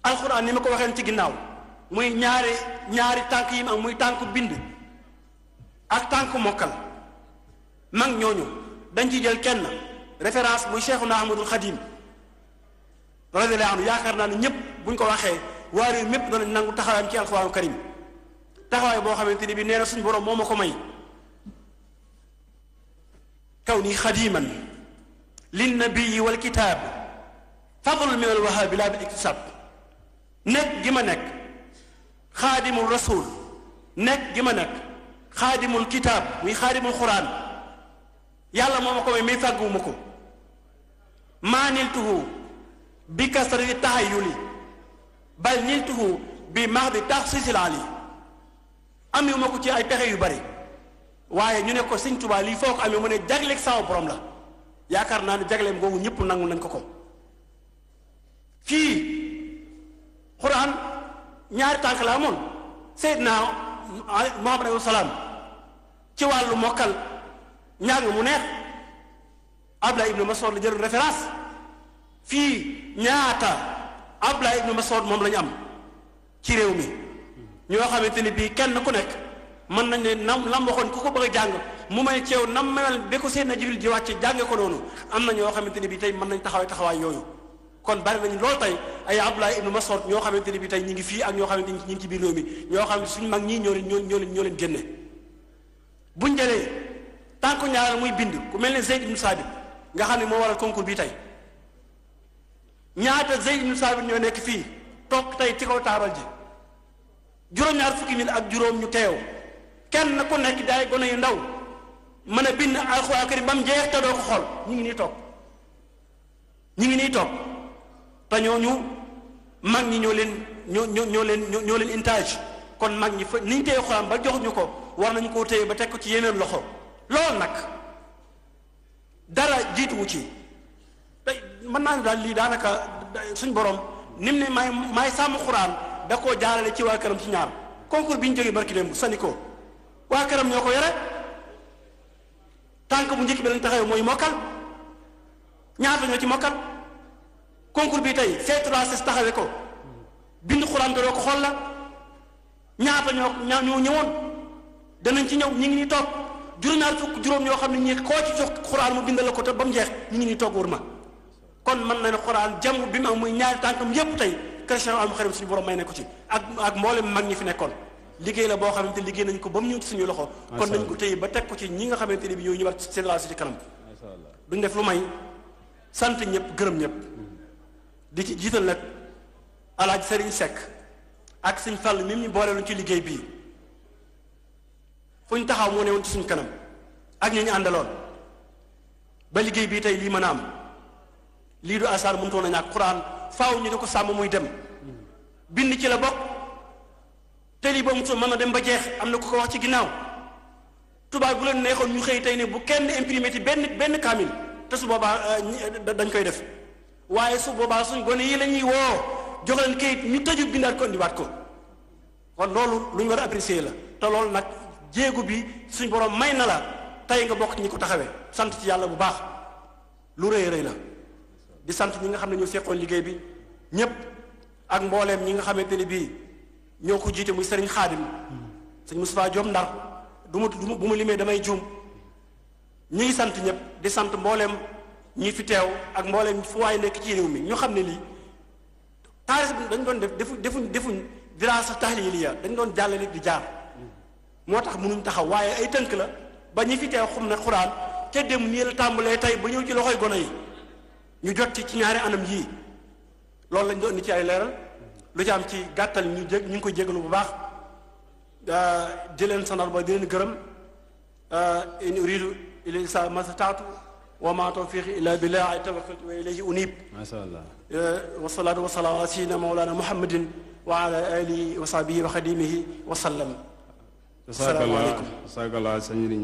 alxuraan ni ma ko waxeen ci ginnaaw muy ñaari tànk yi am muy tànk bind ak tànk mokkal mag ñooñu dañ ci jël kenn référence muy Cheikhuna Ahmadul Xadim radiyallahu anhu yaakaar naa ne ñëpp buñ ko waxee waa réew mépp danañ nangu taxawaayam ci alxuraanu karim taxawaay boo xamante ni bi nee na suñu borom moo ma ko may kaw ni xadiman lin nabii wal kitaab fadl min al wahaabi laa bil iktisab nekk gi ma nekk xaadimul rasul nekk gi ma nekk xaadimul kitaab muy xaadimul xuraan yàlla moo ma ko may fàgguwuma ko maa niltuhu bi kasrati tahayyuli bal niltuhu bi mahdi taxsiisil ali amewuma ko ci ay pexe yu bari waaye ñu ne ko Sëñ Tuubaa lii foo ko amee mu ne jagleeg sama borom la yaakaar naa ne jagleem googu ñëpp nangu nañ ko fii xuraan ñaari tànk la amoon Seydina Muhammad alayhi salaam ci wàllu mokkal njàng mu neex Abdullah ibnu Mas'ud la jël référence fii ñaata Abdullah ibnu Mas'ud moom la ñu am ci réew mi ñoo xamante ni bii kenn ku nekk mën nañ ne nam waxoon ku ko bëgg a jàng mu may ceew nam mel ba ko Seydina Jibril di wàcce jànge ko noonu am na ñoo xamante ni bii tey mën nañ taxawaay yooyu kon bari nañu loolu tey ay Abdullah ibnu Mas'ud ñoo xamante ni bii tey ñi ngi fii ak ñoo xamante ni ñi ngi ci biir réew mi ñoo xam ne suñu mag ñii ñoo leen génne buñ jëlee tànku ñaareel muy bind ku mel ne Zayd ibnu Saabit nga xam ne moo waral concours bi tey ñaata Zayd ibnu Saabit ñoo nekk fii toog tey ci kaw taabal ji juróom-ñaar fukki nit ak juróom ñu teew kenn ku nekk daay gone yu ndaw mën a bind alxuraan karim ba mu jeex te doo ko xool ñu ngi nii toog te ñooñu mag ñi ñoo leen intage kon mag ñi fa niñ téye xuraan ba joxuñu ko war nañu koo téye ba teg ko ci yeneen loxo loolu nag dara jiituwu ci tey mën naa ne daal lii daanaka suñ borom nim ne maay sàmm xuraan da koo jaarale ci waa këram ci ñaar concours bi ñu jógee barki démb sani ko waa këram ñoo ko yore tànk bu njëkk bi lañ taxawee mooy mokkal ñaata ñoo ci mokkal concours bi tey C3S taxawee ko bind xuraan doo ko xool la ñaata ñoo ñëwoon danañ ci ñëw ñi ngi ni toog juróom-ñaar fukk juróom ñoo xam ne ñi koo ci jox xuraan mu bindal la ko te ba mu jeex ñi ngi ni toog wër ma kon mën na ne xuraan jàmm bi mu am muy ñaari tànkam yépp tey Cheikh al Xadim suñu borom may ne ko ci ak mboolem mag ñi fi nekkoon liggéey la boo xamante liggéey nañ ko ba mu ñëw ci suñu loxo kon nañ ko téye ba teg ko ci ñi nga xamante ne bi ñooy ñëwaat seen relation ci kanam duñ def lu may sant ñëpp gërëm ñëpp di ci jiital nag alaaj Sëriñ Seck ak Sëñ Fall mi ñu booleelu ci liggéey bii fu ñu taxaw moo ne woon ci suñu kanam ak ñu àndaloon ba liggéey bii tey lii mën a am lii du asaar mënutoon a ñàkk xuraan faaw ñu di ko sàmm muy dem bind ci la bokk te lii ba mu mën na dem ba jeex am na ku ko wax ci ginnaaw tubaab bu leen neexoon ñu xëy tey ne bu kenn imprimé ci benn kaamil te su boobaa dañ koy def waaye su boobaa suñ gone yi la ñuy woo jox leen kayit ñu tëju bindaat ko indiwaat ko kon loolu lu ñu war a apprécier la te loolu nag jéegu bi suñ borom may na la tey nga bokk ñi ko taxawee sant ci yàlla bu baax lu rëy rëy la di sant ñi nga xam ne ñoo seqoon liggéey bi ñépp ak mbooleem ñi nga xamante ne bii ñoo ko jiite muy sëriñ Xaadim sëñ Moustapha Diop Ndar bu mu limee damay juum ñi ngi sant ñëpp di sant mbooleem ñi fi teew ak mbooleem fu waay nekk ci réew mi ñu xam ne lii taarix bi dañ doon defuñ dirasa tahliliya dañ doon jàllale di jaar moo tax mënuñ taxaw waaye ay tënk la ba ñi fi teew xam ne xuraan te dem nii la tàmbalee tey ba ñëw ci loxoy gone yi ñu jot ci ñaari anam yii loolu lañ doon indi ci ay leeral lu ci am ci gàttal ñu ngi koy jégalu bu baax di leen sanal ba di leen gërëm in uridu illa al-islaaha ma stata'tu wa ma tawfiqi illa billah tawakkaltu wa ilayhi unib masha Allah wa salaatu wa salaamu ala sayyidina mawlana muhammadin wa ala alihi wa sahbihi wa xadimihi wa sallam asalaamaaleykum saakala sëriñ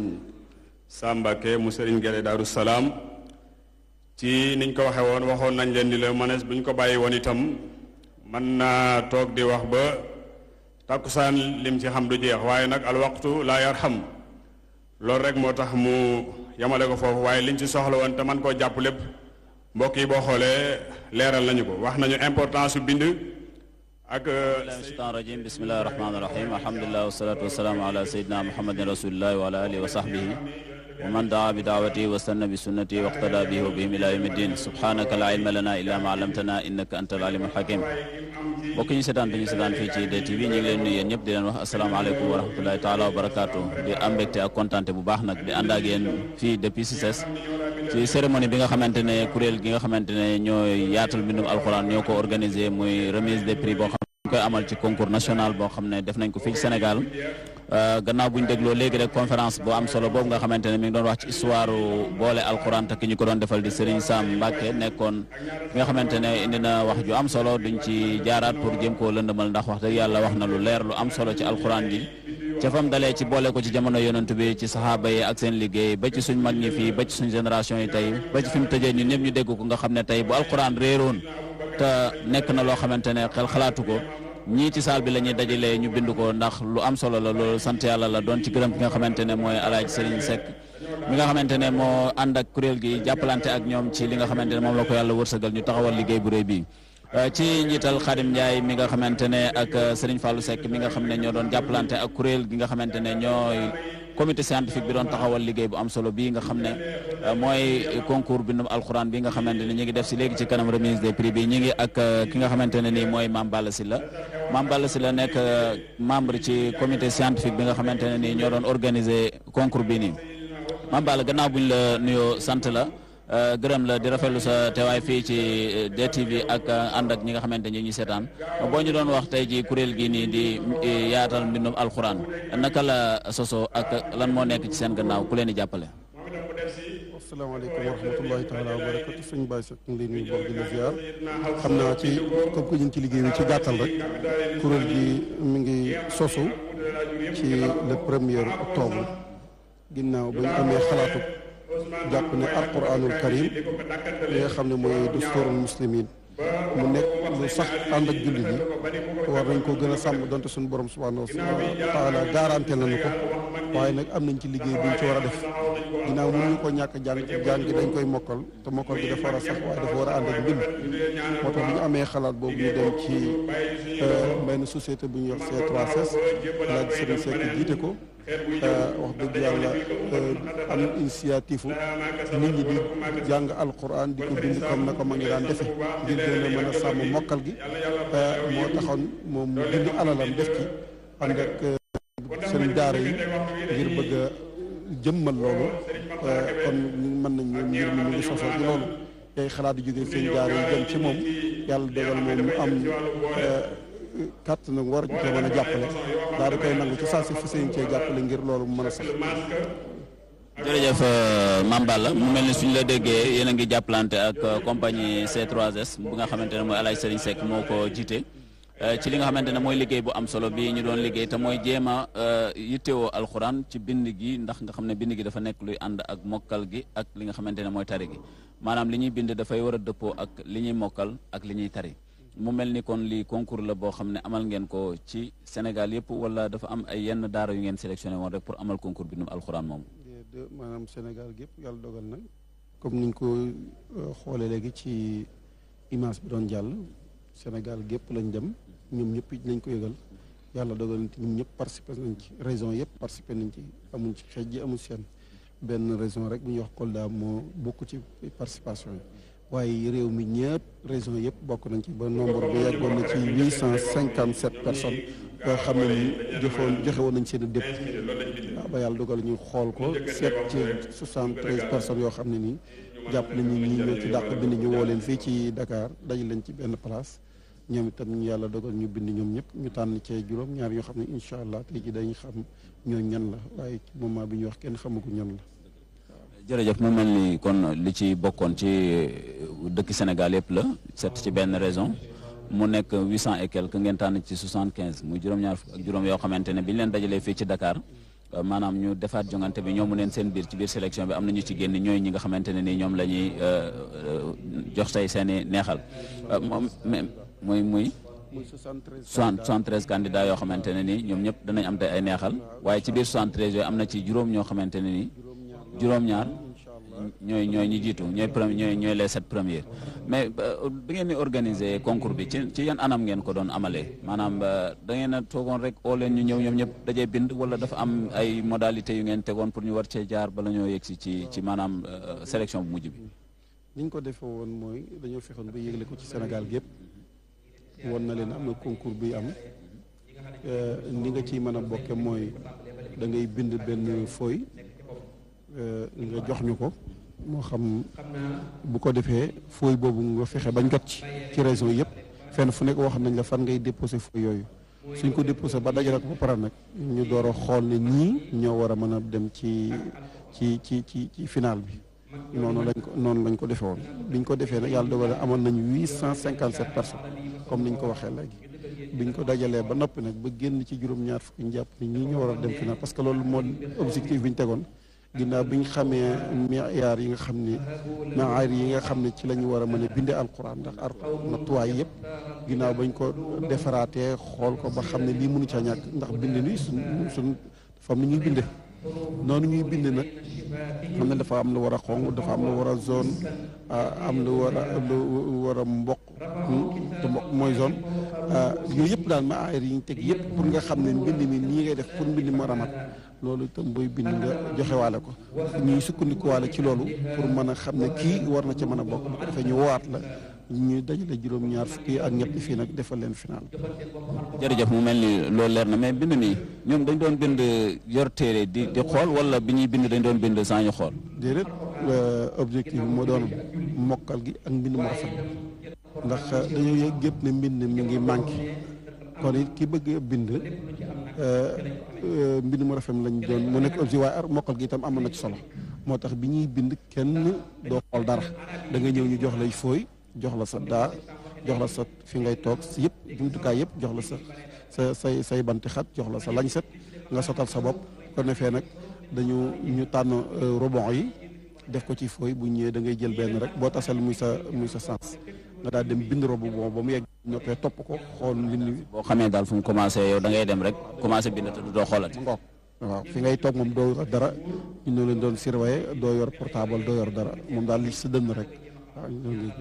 Sambake mu sëriñ Gere Daaru Salaam ci niñ ko waxee woon waxoon nañ leen ni la mënees bu ñu ko bàyyi woon itam mën naa toog di wax ba takkusaan lim ci xam du jeex waaye nag al waxtu laa yarham loolu rek moo tax mu yamale ko foofu waaye liñ ci soxla woon te man koo jàpp lépp mbokk yi boo xoolee leeral nañu ko wax nañu importance su bind ak shaytaan rajim bismillahi rahmaani rahim alhamdulilah wasalatu wasalaamu ala sayyidina muhammadin rasulillahi wa ala alihi wa sahbihi wa man daa bi daawati wa stanna bi sunnati wa iqtada bihi wa bihim ila yawmi ddin subhanaka la ilma lana illa ma allamtana innaka anta al alimul hakim mbokk ñu seetaan dañu seetaan fii ci DTV ñu ngi leen nuyu yéen ñëpp di leen wax asalaamaaleykum wa rahmatullahi taala wa barakaatu di am mbégte ak kontaante bu baax nag di ànd ak yéen fii depuis CICES ci cérémonie bi nga xamante ne kuréel gi nga xamante ne ñooy yaatal mbindum alxuraan ñoo ko organisé muy remise des prix boo xam ne koy amal ci concours national boo xam ne def nañ ko fii ci Sénégal gannaaw bu ñu dégloo léegi rek conférence bu am solo boobu nga xamante ne mi ngi doon wax ci histoire boole alxuraan te ki ñu ko doon defal di Serigne Sam Mbacke nekkoon ki nga xamante ne indi na wax ju am solo duñ ci jaaraat pour jéem koo lëndëmal ndax wax dëgg yàlla wax na lu leer lu am solo ci alxuraan ji ca fam dalee ci boole ko ci jamono yonent bi ci saxaaba yi ak seen liggéey ba ci suñ mag ñi fii ba ci suñ génération yi tey ba ci fi mu tëjee ñun ñëpp ñu dégg ko nga xam ne tey bu alxuraan réeroon te nekk na loo xamante ne xel xalaatu ko ñii ci saal bi la ñuy dajalee ñu bind ko ndax lu am solo la loolu sant yàlla la doon ci gërëm ki nga xamante ne mooy Alaaji Serigne Seck mi nga xamante ne moo ànd ak kuréel gi jàppalante ak ñoom ci li nga xamante ne moom la ko yàlla wërsëgal ñu taxawal liggéey bu réy bi ci njiital Khadim Ndiaye mi nga xamante ne ak Serigne Fallou Seck mi nga xam ne ñoo doon jàppalante ak kuréel gi nga xamante ne ñooy comité scientifique bi doon taxawal liggéey bu am solo bii nga xam ne mooy concours bindum alxuraan bi nga xamante ne ñu ngi def si léegi ci kanam remise des prix bi ñu ngi ak ki nga xamante ne nii mooy Mame Balla Sylla nekk membre ci comité scientifique bi nga xamante ne nii ñoo doon organiser concours bi nii Mame Balla gannaaw buñ la nuyoo sant la gërëm la di rafetlu sa teewaay fii ci DTV ak ànd ak ñi nga xamante ne ñu seetaan boo ñu doon wax tey ji kuréel gi nii di yaatal mbindum alxuraan naka la soso ak lan moo nekk ci seen gannaaw ku leen di jàppale. asalaamaaleykum wa rahmatullahi taala wa barakatu sëñ Baye Seck ñu ngi lay nuyu bokk di la ziar xam naa ci comme que ñu ngi ci liggéey bi ci gàttal rek kuréel gi mi ngi sosu ci le 1er octobre ginnaaw ba ñu amee xalaatu jàpp ne alquranul karim li nga xam ne mooy dusturul muslimin mu nekk lu sax ànd ak jullit yi war nañ ko gën a sàmm donte suñu borom subhanahu wa taala garanté nañu ko waaye nag am nañ ci liggéey buñ ci war a def ginnaaw mënuñu ko ñàkk jàng gi dañ koy mokkal te mokkal gi dafa war a sax waaye dafa war a ànd ak mbind moo tax bi ñu amee xalaat boobu ñu dem ci benn société bu ñuy wax C3S laaj Serigne Seck jiite ko wax dëgg yàlla am initiative nit ñi di jàng alquran di ko bind comme na ko ma ngi daan defe ngir gën a mën a sàmm mokkal gi moo taxoon moom mu bind alalam def ci ànd ak seen daara yi ngir bëgg a jëmmal loolu kon mën nañ ne mbir mi mu ngi sosoo ci loolu yay xalaat di jógee seen daara yi jëm ci moom yàlla dogal moom mu am kàtt nag war ko mën a jàppale daal di koy nangu ci saa si fa seen cee jàppale ngir loolu mu mën a sax. jërëjëf Mame Balla mu mel ni suñ la déggee yéen a ngi jàppalante ak compagnie C3S bu nga xamante ne mooy Alaaji Serigne Seck moo ko jiite ci li nga xamante ne mooy liggéey bu am solo bi ñu doon liggéey te mooy jéem a yittewoo alxuraan ci bind gi ndax nga xam ne bind gi dafa nekk luy ànd ak mokkal gi ak li nga xamante ne mooy tari gi maanaam li ñuy bind dafay war a dëppoo ak li ñuy mokkal ak li ñuy tari mu mel ni kon lii concours la boo xam ne amal ngeen ko ci Sénégal yëpp wala dafa am ay yenn daara yu ngeen sélectionné woon rek pour amal concours bindum alxuraan moom. maanaam Sénégal gépp yàlla dogal na comme niñ ko xoolee léegi ci image bi doon jàll Sénégal gépp lañ dem ñoom ñëpp nañ ko yëgal yàlla dogal na ñun ñëpp participé nañ ci région yëpp participé nañ ci amuñ ci xeej ji amuñ seen benn région rek bu ñuy wax Kolda moo bokk ci participation yi waaye réew mi ñëpp région yëpp bokk nañ ci ba nombre bi yeggoon na ci 857 personnes yoo xam ne ni joxe woon nañ seen i dépp waaw ba yàlla dogal ñu xool ko seet ci 73 personnes yoo xam ne nii jàpp nañu ñi ñoo ci dàq bind ñu woo leen fii ci Dakar daj leen ci benn place ñoom itam ñu yàlla dogal ñu bind ñoom ñëpp ñu tànn cee juróom ñaar yoo xam ne incha allah tey ji dañu xam ñoo ñan la waaye ci moment bi ñu wax kenn xamagu ñan la. jërëjëf mu mel ni kon li ci bokkoon ci dëkk Sénégal yëpp la set ci benn raison mu nekk 800 et quelque ngeen tànn ci 75 muy juróom-ñaar fukk ak juróom yoo xamante ne bi ñu leen dajalee fii ci Dakar maanaam ñu defaat jongante bi ñoomu neen seen biir ci biir sélection bi am na ñu ci génn ñooy ñi nga xamante ne nii ñoom la ñuy jox say seeni neexal muy 73 candidats yoo xamante ne nii ñoom ñëpp danañ am tey ay neexal waaye ci biir 73 yooyu am na ci juróom ñoo xamante ne nii juróom-ñaar ñooy ñi jiitu ñooy les 7 premiers mais bi ngeen di organiser concours bi ci yan anam ngeen ko doon amalee maanaam da ngeen a toogoon rek oo leen ñu ñëw ñoom ñëpp dajee bind wala dafa am ay modalités yu ngeen tegoon pour ñu war cee jaar bala ñoo yegsi ci maanaam sélection bu mujj bi. ni ñu ko defee woon mooy dañoo fexoon ba yégle ko ci Sénégal gépp woon na leen am na concours bi am ni nga ciy mën a bokke mooy da ngay bind benn feuille nga jox ñu ko moo xam bu ko defee feuille boobu nga fexe bañ jot ci région yëpp fenn fu nekk wax nañ la fan ngay déposé feuille yooyu suñ ko déposé ba dajale ko ba pare nag ñu door a xool ne ñii ñoo war a mën a dem ci final bi noonu lañ ko defee woon biñ ko defee nag yàlla dogal amoon nañ 857 personnes comme niñ ko waxee léegi biñ ko dajalee ba noppi nag ba génn ci juróom-ñaar fukki ñu jàpp ni ñii ñoo war a dem final parce que loolu moo objectif bi ñu tegoon ginnaaw bi ñu xamee miyaar yi nga xam ni maayir yi nga xam ne ci la ñu war a mën a bindee alquran ndax nattuwaay yëpp ginnaaw bañ ko defaraatee xool ko ba xam ne lii mënu ca ñàkk ndax bind ni suñ dafa am ni ñuy binde noonu ñuy bind nag xam ne dafa am lu war a xonq dafa am lu war a zone am lu war a mboq te mboq mooy zone yooyu yëpp daal maayir yi ñu teg yëpp pour nga xam ne mbind mi nii ngay def pour mbind ma ramat loolu itam booy bind nga joxewaale ko ñuy sukkandikuwaale ci loolu pour mën a xam ne kii war na ca mën a bokk bu ko defee ñu woowaat la ñu dajale juróom-ñaar fukki ak ñett fii nag defal leen final. jërëjëf mu mel ni loolu leer na mais bind mi ñoom dañ doon bind yor téere di xool wala bi ñuy bind dañ doon bind sans ñu xool. déedéet objectif bi moo doon mokkal gi ak mbind mu rafet ndax dañoo yëg yëpp ne mbind mi ngi manqué kon it ki bëgg a bind mbind mu rafet lañ doon mu nekk objectif waaye mokkal gi itam amoon na ci solo moo tax bi ñuy bind kenn doo xool dara da nga ñëw ñu jox lay fooy jox la sa daa jox la sa fi ngay toog yëpp jumtukaay yëpp jox la say banti xat jox la sa lañset nga sotal sa bopp ko defee nag ñu tànn rebond yi def ko ci fooy bu ñëwee da ngay jël benn rek boo tasal muy sa sens nga daal dem bind robu bon ba mu yegg noppee topp ko xool mbind wi boo xamee daal fu mu commencé yow da ngay dem rek commencé bind te du doo xoolati ngoog waaw fi ngay toog moom doo yor dara ñu leen doon surveiller doo yor portable doo yor dara moom daal li sa dënn rek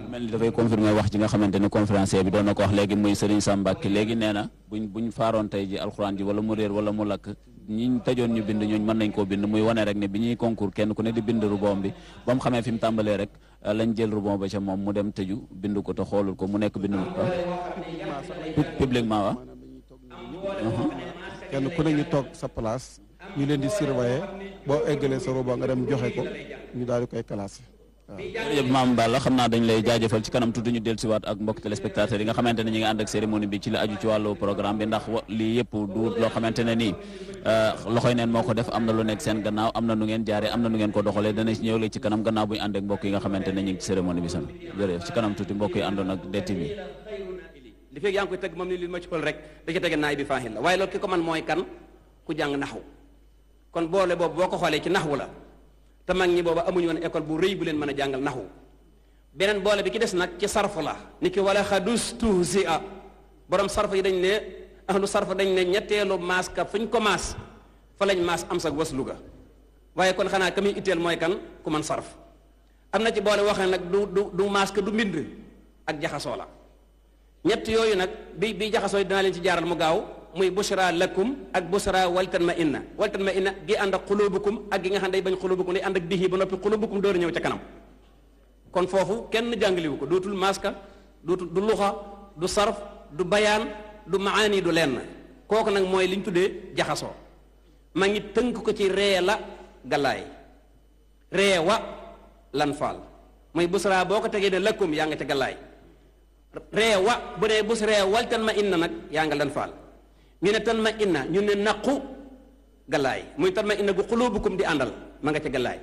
mel ni dafay confirmer wax ji nga xamante ni conférencier bi doon na ko wax léegi muy Serigne Sam Mbacké léegi nee na buñ faaroon tey ji alxuraan ji wala mu réer wala mu lakk ñi tëjoon ñu bind ñooñu mën nañ koo bind muy wane rek ne bi ñuy concours kenn ku ne di bind rubon bi ba mu xamee fi mu tàmbalee rek lañ jël rubon ba ca moom mu dem tëju bind ko te xoolul ko mu nekk bind publiquement wa kenn ku ne ñu toog sa place ñu leen di surveiller boo eggalee sa rubon nga dem joxe ko ñu daal di koy classé jërëjëf Mame Balla xam naa dañ lay jaajëfal ci kanam tuuti ñu dellusiwaat ak mbokk téléspectateurs yi nga xamante ne ñi ngi ànd ak cérémonie bi ci la aju ci wàllu programme bi ndax lii yëpp du loo xamante ne nii loxoy neen moo ko def am na lu nekk seen gannaaw am na nu ngeen jaaree am na nu ngeen ko doxalee dana ñëw léegi ci kanam gannaaw bu ñu ànd ak mbokk yi nga xamante ne ñi ngi ci cérémonie bi sam jërëjëf ci kanam tuuti mbokk yi àndoon ak DTV li fekk yaa ngi koy tëgg moom ni li ma ci xool rek da ci tege naay bi faaxil la waaye loolu ki ko man mooy kan ku jàng naxwu kon boole boobu boo ko xoolee ci naxwu la te mag ñi booba amuñu woon école bu rëy bu leen mën a jàngal naxwu beneen boole bi ki des nag ci sarfu la ni ki wala xadustuhsi a borom sarf yi dañ ne ahlu sarf dañ ne ñetteelu maas ka fu ñu ko maas fa lañ maas am sa waslu ga waaye kon xanaa ka muy itteel mooy kan ku man sarf am na ci boole waxee nag du maas ka du mbind ak jaxasoo la ñett yooyu nag bi jaxasoo dinaa leen ci jaaral mu gaaw muy bushra lakum ak bushra waltan ma inna gi ànd ak xulubukum ak gi nga xam day bañ xulubukum day ànd ak bihi ba noppi xulubukum door a ñëw ca kanam kon foofu kenn jàngaliwu ko dootul maska dootul du luxa du sarf du bayaan du maani du lenn kooku nag mooy li ñu tuddee jaxasoo ma ngi tënk ko ci ree la galaay ree wa lan faal muy busra boo ko tegee ne lakum yaa nga ca galaay ree wa bu dee busra waltan ma inna nag yaa nga lan faal ñu ne tan ma inna ñu ne naqu galaay muy tan ma inna gu xulubukum di àndal ma nga ca galaay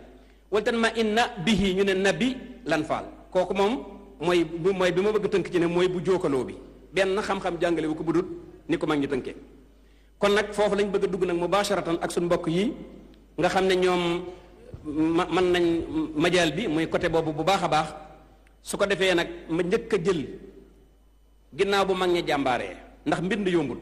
wala tan ma inna bihi ñu ne nabi lan faal kooku moom mooy bi ma bëgg tënk ci ne mooy bu jookaloo bi benn xam-xam jàngale wu ko budut ni ko mag ñu tënkee kon nag foofu lañ bëgg a dugg nag mubasharatan ak suñu mbokk yi nga xam ne ñoom mën nañ majaal bi muy côté boobu bu baax a baax su ko defee nag ma njëkk a jël ginnaaw bu mag ñi jàmbaaree ndax mbind yombul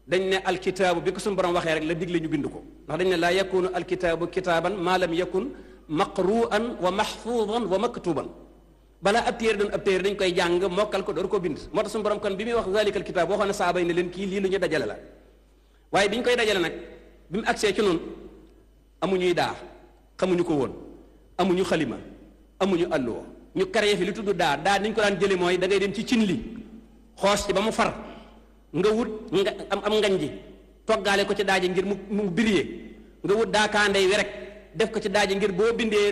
dañ ne alkitaabu bi ko suñu borom waxee rek la digle ñu bind ko ndax dañ ne laa yakunu alkitaabu kitaaban maa lam yakun maqruan wa mahfuudan wa maktuban balaa ab téere doon ab téere dañ koy jàng mokkal ko door ko bind moo tax suñu borom kon bi muy wax zalikal kitaab waxoon na saaba yi ne leen kii lii lu ñu dajale la waaye bi ñu koy dajale nag bi mu agsee ci noonu amuñuy daa xamuñu ko woon amuñu xalima amuñu alluwa ñu créé fi li tudd daa niñ ko daan jële mooy da ngay dem ci cin li xoos ci ba mu far nga wut nga am ngañ ji toggaale ko ci daaji ngir mu biriyee nga wut daakaandey wi rek def ko ci daaji ngir boo bindee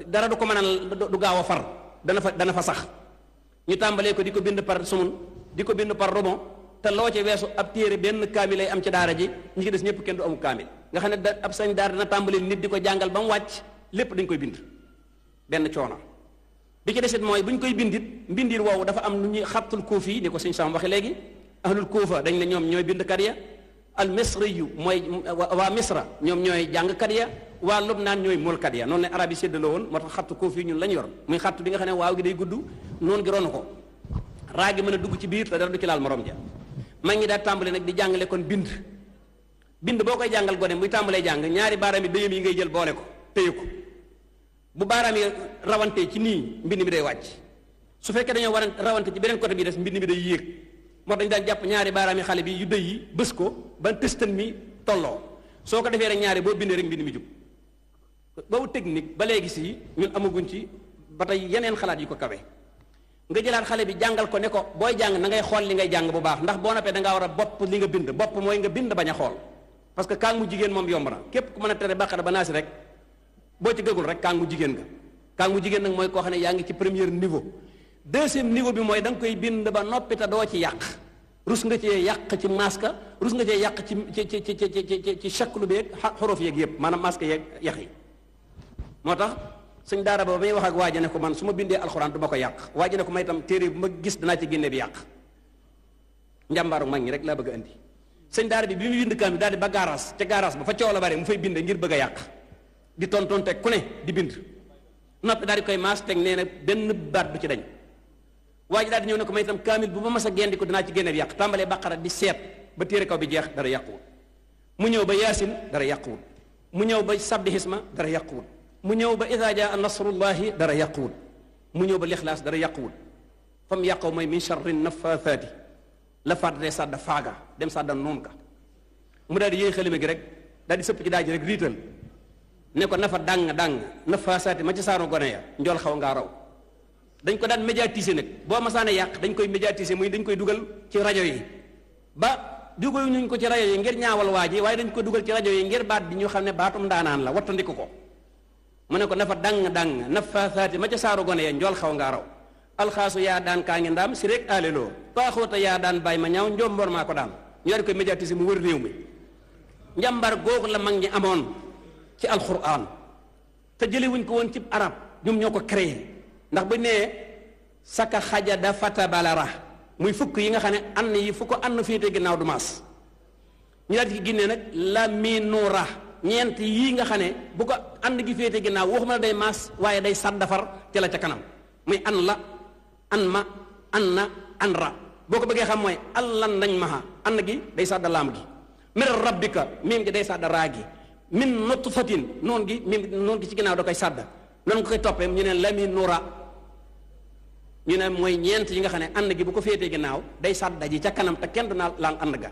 dara du ko mënal du gaaw a far dana fa sax ñu tàmbalee ko di ko bind par sumun di ko bind par robon te loo ci weesu ab téere benn kaamil lay am ci daara ji ñi ci des ñëpp kenn du amul kaamil nga xam ne ab sañ daara dana tàmbalee nit di ko jàngal ba mu wàcc lépp dañ koy bind benn coono bi ci desit mooy bu ñu koy bindit mbindir woowu dafa am nu ñuy xattul kuufi yi ni ko suñu sam waxe léegi ahlul kuufa dañ ne ñoom ñooy bindkat ya al misri yu mooy waa misra ñoom ñooy jàngkat ya waa Lubnaan ñooy moolkat ya noonu la arab yi séddaloo woon moo tax xattu kuufi ñun lañ yor muy xattu bi nga xam ne waaw gi day gudd noonu gi ronu ko raa gi mën a dugg ci biir te dara du ci laal morom ja mag ñi daal tàmbale nag di jàngale kon bind boo koy jàngal gone muy tàmbalee jàng ñaari baaraam yi dëyëm yi ngay jël boole ko téye ko bu baaraam yi rawante ci nii mbind mi day wàcc su fekkee dañoo war a rawante ci beneen côté bi des mbind mi day yéeg moo dañu daan jàpp ñaari baaraam yi xale bi yu dëy yi bës ko ba tëstan mi tolloo soo ko defee rek ñaari boo bindee rek mbind mi jub boobu technique ba léegi si ñun amaguñ ci ba tey yeneen xalaat yu ko kawe nga jëlaat xale bi jàngal ko ne ko booy jàng na ngay xool li ngay jàng bu baax ndax boo noppee da ngaa war a bopp li nga bind bopp mooy nga bind bañ a xool parce que kaang mu jigéen moom yomb na képp ku mën a tere bàqara ba naasi rek boo ci gëgul rek kaang mu jigéen nga kaang mu jigéen nag mooy koo xam ne yaa ngi ci premier niveau deuxième niveau bi mooy da nga koy bind ba noppi te doo ci yàq rus nga cee yàq ci maska rus nga cee yàq ci chaklu beeg xorof yeeg yëpp maanaam maska yeeg yax yi moo tax suñ daara ba may wax ak waaja ne ko man su ma bindee alxuraan du ma ko yàq waaja ne ko may itam téere bu ma gis danaa ci génne bi yàq njàmbaaru mag ñi rek laa bëgg a indi sëñ daara bi muy bind kaam bi daal di ba gaaraas ca gaaraas ba fa coow la bare mu fay binde ngir bëgg a yàq di tonton teg ku ne di bind noppi daal di koy maas teg nee na benn baat du ci dañ waa ji daal di ñëw ne ko may itam kaamil bu ma mas a génn ko dinaa ci génne bi yàq tàmbalee baqara di seet ba téere kaw bi jeex dara yàquwul mu ñëw ba yaasin dara yàquwul mu ñëw ba sabbi hisma dara yàquwul mu ñëw ba idaa jaa nasrullahi dara yàquwul mu ñëw ba lixlaas dara yàquwul fa mu yàqoo mooy min charri nafaathaati la faat day sàdda faaga dem sàdda noonu ka mu daal di yéey xalima gi rek daal di sëpp ci daal ji rek riital ne ko nafa dàng nafaasaati ma ci saaru gone ya njool xaw ngaa raw dañ ko daan médiatiser nag boo masaane yàq dañ koy médiatiser muy dañ koy dugal ci rajo yi ba dugal ñu ko ci rajo yi ngir ñaawal waa ji waaye dañ ko dugal ci rajo yi ngir baat bi ñu xam ne baatum ndaanaan la wattandiku ko mu ne ko nafa dàng nafaasaati ma ca saaru gone ya njool xaw ngaa raw alxaasu yaa daan kaa ngi ndaam si rek aleloo paaxoota yaa daan bàyyi ma ñaaw njomboor maa ko daan ñu daal di koy médiatiser mu wër réew mi njàmbar googu la mag ñi amoon ci alquran te jëlewuñ ko woon ci arab ñoom ñoo ko créé ndax bu nee saka xajada fata balara muy fukk yi nga xam ne ann yi fu ko ann féete ginnaaw du maas ñu daal di ci génnee nag la minura ñeent yii nga xam ne bu ko ànd gi féete ginnaaw waxuma la day maas waaye day sàddafar ci la ca kanam muy an la an ma an na an ra boo ko bëggee xam mooy allan nañ maha ànd gi day sàdda laam gi min rabbika miim gi day sàdda raa gi min nutfatin noonu gi ci ginnaaw da koy sàdda noonu ko koy toppee ñu ne la minura ñu ne mooy ñeent yi nga xam ne ànd gi bu ko féetee ginnaaw day sàdda ji ca kanam te kenn du naa laal ànd ga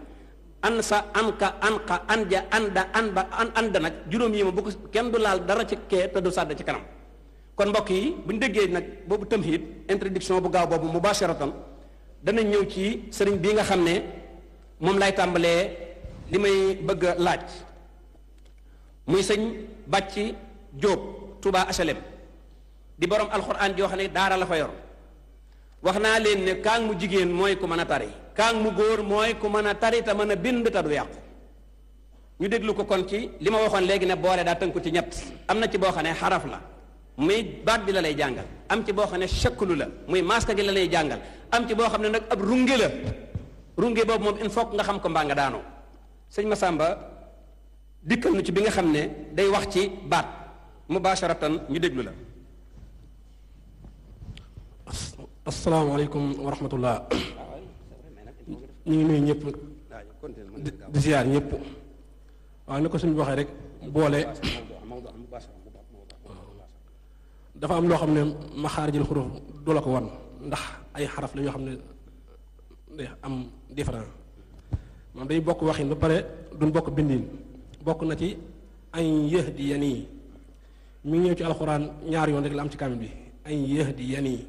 an sa an ka an ka an ja anda an ba an anda nag juróom yi ma bu ko kenn du laal dara ci kee te du sàdda ci kanam kon mbokk yi bu ñu déggee nag boobu tamhid introduction bu gaaw boobu mubasharatan danañ ñëw ci sëriñ bii nga xam ne moom lay tàmbalee li may bëgg a laaj muy sëñ Bàcci Jóob Touba HLM di borom alxuraan joo xam ne daara la fa yor wax naa leen ne kaang mu jigéen mooy ku mën a tari kaang mu góor mooy ku mën a tari te mën a bind te du yàqu ñu déglu ko kon ci li ma waxoon léegi ne boole daa tënku ci ñett am na ci boo xam ne xaraf la muy baat bi la lay jàngal am ci boo xam ne shaklu la muy maska gi la lay jàngal am ci boo xam ne nag ab runge la runge boobu moom il faut nga xam ko mbaa nga daanoo sëñ Masamba dikkal nu ci bi nga xam ne day wax ci baat mubasharatan ñu déglu la. asalaamaaleykum wa rahmatullah ñu ngi nuyu ñëpp di ziar ñëpp waaw ni ko suñu waxee rek boole dafa am loo xam ne maxaarijul xuruf du la ko wan ndax ay xaraf la yoo xam ne day am différent moom day bokk waxin ba pare duñ bokk bindin bokk na ci an yahdiyanii mi ngi ñëw ci alxuraan ñaar yoon rek la am ci kaamil bi an yahdiyanii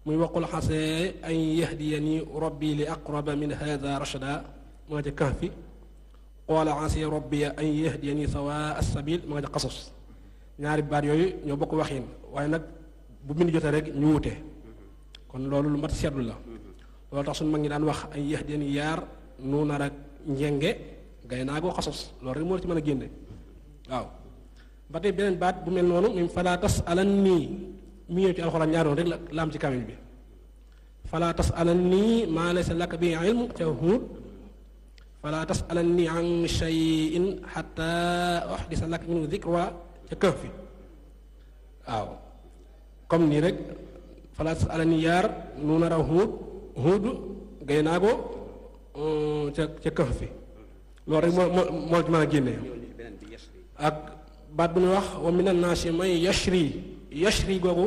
muy waqul xasee an yahdiyanii rabbi li aqraba min hada rashada ma nga ca kahfi qaala asa rabbi an yahdiyanii sawa as-sabil ma nga ca qasas ñaari baat yooyu ñoo bokk waxin waaye nag bu bind jotee rek ñu wute kon loolu lu mat seetlu la loolu tax suñu mag ñi daan wax an yahdiyanii yaar nu nar ak njenge gay naa goo xasos loolu rek moo ci mën a génne waaw ba tey beneen baat bu mel noonu même falaa tas alan nii mi ñëw ci alxuraan ñaari yoon rek la am ci kamil bi falaa tas alan nii maa laysa laka bi ilm ca Huud falaa tas alan nii an shay'in xatta uhdisa laka minhu dikra ca Kahf waaw comme nii rek falaa tas alan nii yaar nu nar a Huud gay naa goo ca Kahf loolu rek moo ci mën a génne ak baat bu ñuy wax wa mina naasi man yashri googu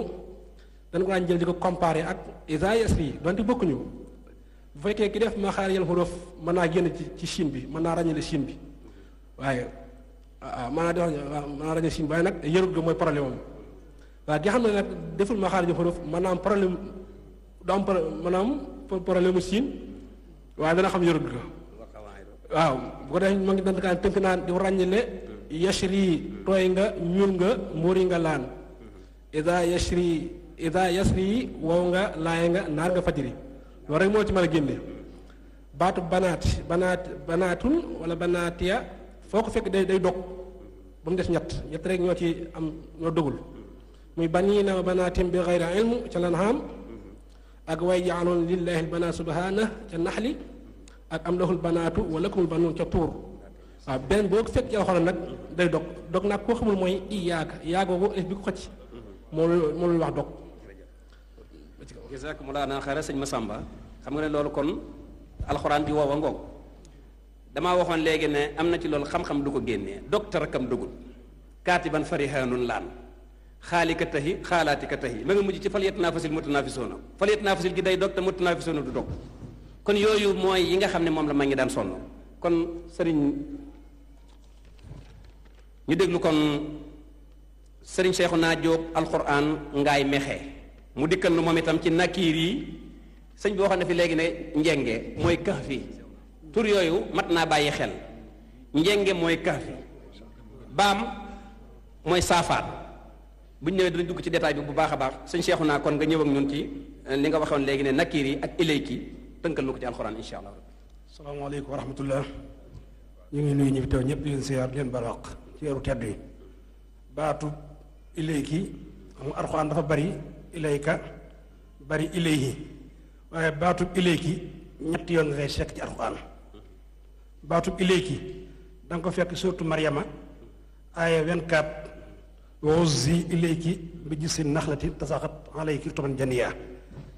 dañ ko daan jël di ko comparé ak isa yasri donte bokkuñu bu fekkee ki def maxaarijal xuruf mën naa génn ci Chine bi mën naa ràññale Chine bi waaye mën naa ràññale Chine bi waaye nag yërut ga mooy problème am waaye gi xam ne nag deful maxaarijal xuruf mën naa am problème du am mën naa am problème mu Chine waaye dana xam yërut ga waaw bu ko defee ma ngi dant kaan tënk naan di ràññale yashri tooy nga ñuul nga muuri nga laan ida yasri wow nga laay nga naar nga fatiri loolu rek moo ci mën a génne baatu banaatul wala banaatiya foo ko fekk day dog ba mu des ñett rek ñoo ci am ñoo dogul muy baniina wa banaatim bi gayri ilm ca lanhaam ak way jaaloon lillahi albanaat subhana ca naxli ak am lahul banaatu wa lakumul banuun ca tuur waaw benn boo ko fekk ci alxuraan nag day dog nag koo xamul mooy yaagoogu bi ko xëcc moo lu wax dog jazaakumullaahu xayran sëñ Masamba xam nga ne loolu kon alxuraan di woowa ngoog damaa waxoon léegi ne am na ci loolu xam-xam du ko génnee docteur kam dugul kaatiban farihaanun laan xaali ka tahi xaalaati ka tahi ma nga mujj ci fal yatanaafasil mutanaafisoona fal yatanaafasil gi day dog te mutanaafisoona du dog kon yooyu mooy yi nga xam ne moom la ma ngi daan sonn kon sëriñ ñu déglu kon sëriñ Seexuna Jóob alxuraan ngaay mexe mu dikkal nu moom itam ci nakiir yi sëñ bi waxoon na fi léegi ne njenge mooy kahfi tur yooyu mat naa bàyyi xel njenge mooy kahfi baam mooy saafaat bu ñu ñëwee dinañ dugg ci détail bi bu baax a baax sëñ Seexuna kon nga ñëw ak ñun ci li nga waxoon léegi ne nakiir yi ak ilayki tënkal nu ko ci alxuraan insha allah. salaamaaleykum wa rahmatullah ñu ngi nuyu ñu fi teew ñëpp di leen siyaar di leen baraq ci weeru tedd yi baatu ilayki xam alxuraan dafa bari ilayka bari ilayhi waaye baatu ilayki ñetti yoon nga koy fekk ci alxuraan baatu ilayki da nga ko fekk surtout Maryama aaya 24 wa huzzi ilayki bi jiz'i naxlati tasaqat alayki rutban janiyya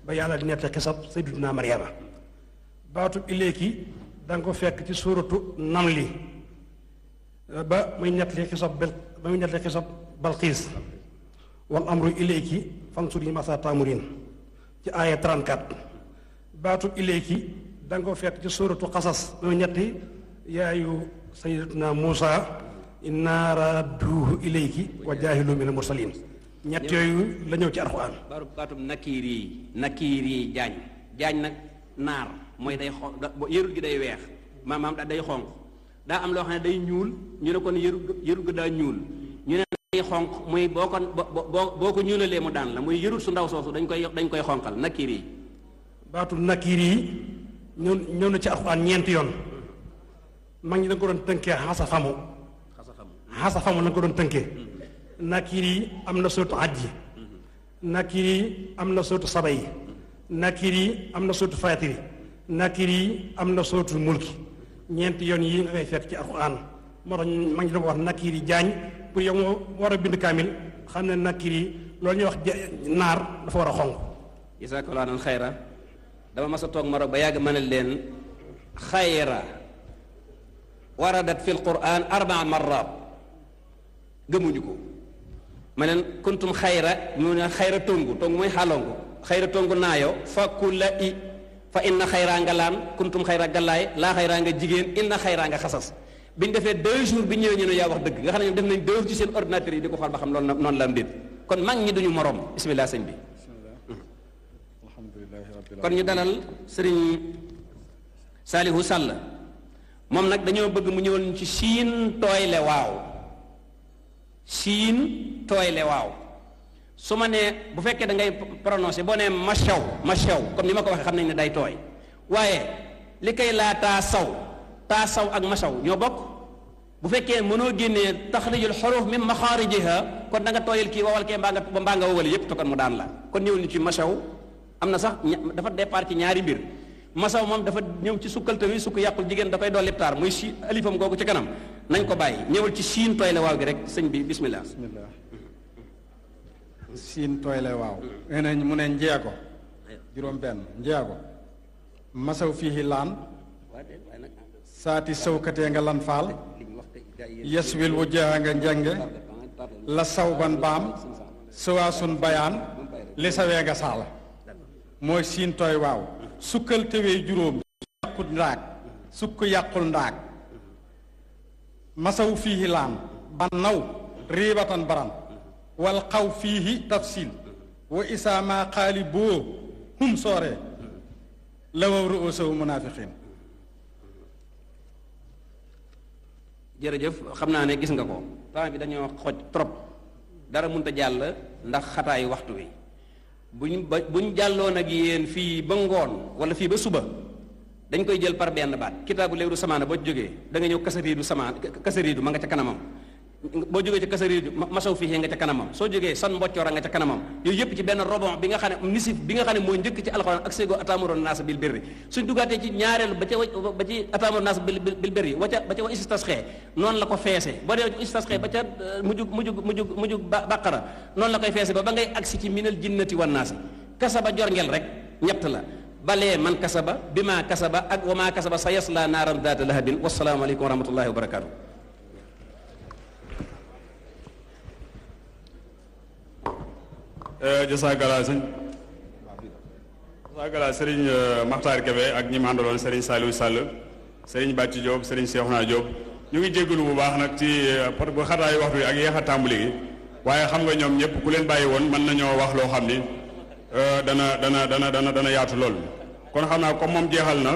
ba yàlla di nette xisab sayyidatuna Maryama baatu ilayki da nga ko fekk ci suuratu Namli ba muy nettali xisab Balqiis wal amru ilayki fansuri ma ta'murin ci aaya 34 baatu ilayki da nga ko fekk ci suuratu Qasas ba muy ñetti yaayu sayyidatuna Muusa inna radduhu ilayki wa jaahilu minal mursalin ñett yooyu la ñëw ci alxuraan baatum nakiir yi jaañ nag naar mooy day xonq yërut gi day weex maanaam day xonq daa am loo xam ne day ñuul ñu ne kon yërut gi daa ñuul ñu ne day xonq muy boo ko ñuulalee mu daan la muy yërut su ndaw soosu dañ koy xonqal nakiir yi baatu nakiir yi ñëw na ci alxuraan ñeenti yoon mag ñi da ko doon tënkee xasafamu la ko doon tënkee nakiir yi am na sootu ajji nakiir yi am na sootu saba yi nakiir yi am na sootu faatiri nakiir yi am na sootu mulki ñeenti yoon yi nga koy fekk ci alxuraan moo tax ma ngi doon wax nakiir yi jaañ pour yow moo war a bind kaamil xam ne nakiir yi loolu ñuy wax naar dafa war a xonq jazaakallaahu xayra dama mas a toog Maroc ba yàgg ma ne leen xayra waradat fi l quran 4 marrat gëmuñu ko ma leen kuntum xayra mu ne xayra tongu tongu mooy xaalongu xayra tongu naayo fa kulla i fa inna xayraa nga laan kuntum xayra gallaay laa xayraa nga jigéen inna xayraa nga xasas bi ñu defee 2 jours bi ñëwee ñu ne yaa wax dëgg nga xam ne ñoom def nañ 2 jours ci seen ordinateur yi di ko xool ba xam loolu noonu la am déet kon mag ñi duñu morom bismillah sëñ bi kon ñu dalal sëriñ Saalihu Sàll moom nag dañoo bëgg mu ñëwal ñu ci siin tooyle waaw siin tooyle waaw su ma nee bu fekkee da ngay prononcé boo nee machaw comme ni ma ko waxee xam nañ ne day tooy waaye li koy laa taa saw ak machaw ñoo bokk bu fekkee mënoo génnee taxrijul xuruf min maxaarijiha kon da nga tooyal kii wawal kee mbaa nga wawal yépp te kon mu daan la kon ñëwal ñu ci machaw am na sax dafa départ ci ñaari mbir masaw moom dafa ñëw ci sukkalte wi sukk yàqul jigéen da koy doon liptaar muy si alifam googu ci kanam nañ ko bàyyi ñëwal ci siin tooyle waaw gi rek sëñ bi bismillah siin tooyle waaw nee mu ne njeego juróom benn njeego masaw fiihi laan saati sawkatee nga lan faal yaswil wu jaa nga njenge la sawban baam suwaasun bayaan li sawee nga saala mooy siin tooy waaw sukkal tewee juróom yàqul ndaag sukk yàqul ndaag masaw fiihi laan ban naw riibatan baran wal xaw fiihi tafsil wa isaa maa xaali boo hum sooree la waw ru'uusahu munaafiqiin jërëjëf xam naa ne gis nga ko temps bi dañoo xoj trop dara mënut a jàll ndax xataayu waxtu wi buñ jàlloon ak yéen fii ba ngoon wala fii ba suba dañ koy jël par benn baat kitaabu leeru samaana boo jógee da nga ñëw kasariidu ma nga ca kanamam boo jógee ci kasariidu masaw fii nga ca kanamam soo jógee san mboccoor a nga ca kanamam yooyu yëpp ci benn robon bi nga xam ne nisif bi nga xam ne mooy njëkk ci alxuraan ak séegoo ataamuroon naasa bil birri suñ duggaatee ci ñaareelu ba ci ataamuroon naasa bil birri ba ca wa istisqee noonu la ko feese boo dee istisqee ba ca mujug bàqara noonu la koy feese ba ngay agsi ci minal jinnati wan naasi kasaba jorngel rek ñett la balee man kasaba bi maa kasaba ak wa maa kasaba sa yasla naaran daata lahabin wasalaamu aleykum wa rahmatullahi wa barakaatu. jasaakala sëriñ Maxtaar Kebe ak ñi ma àndaloon sëriñ Saliou Sall sëriñ Bàcci Diop sëriñ Cheikhouna Diop ñu ngi jéggalu bu baax nag ci bu xataayu waxtu yi ak yeex a tàmbali gi waaye xam nga ñoom ñëpp ku leen bàyyi woon mën nañoo wax loo xam ni dana yaatu lool kon xam naa comme moom jeexal na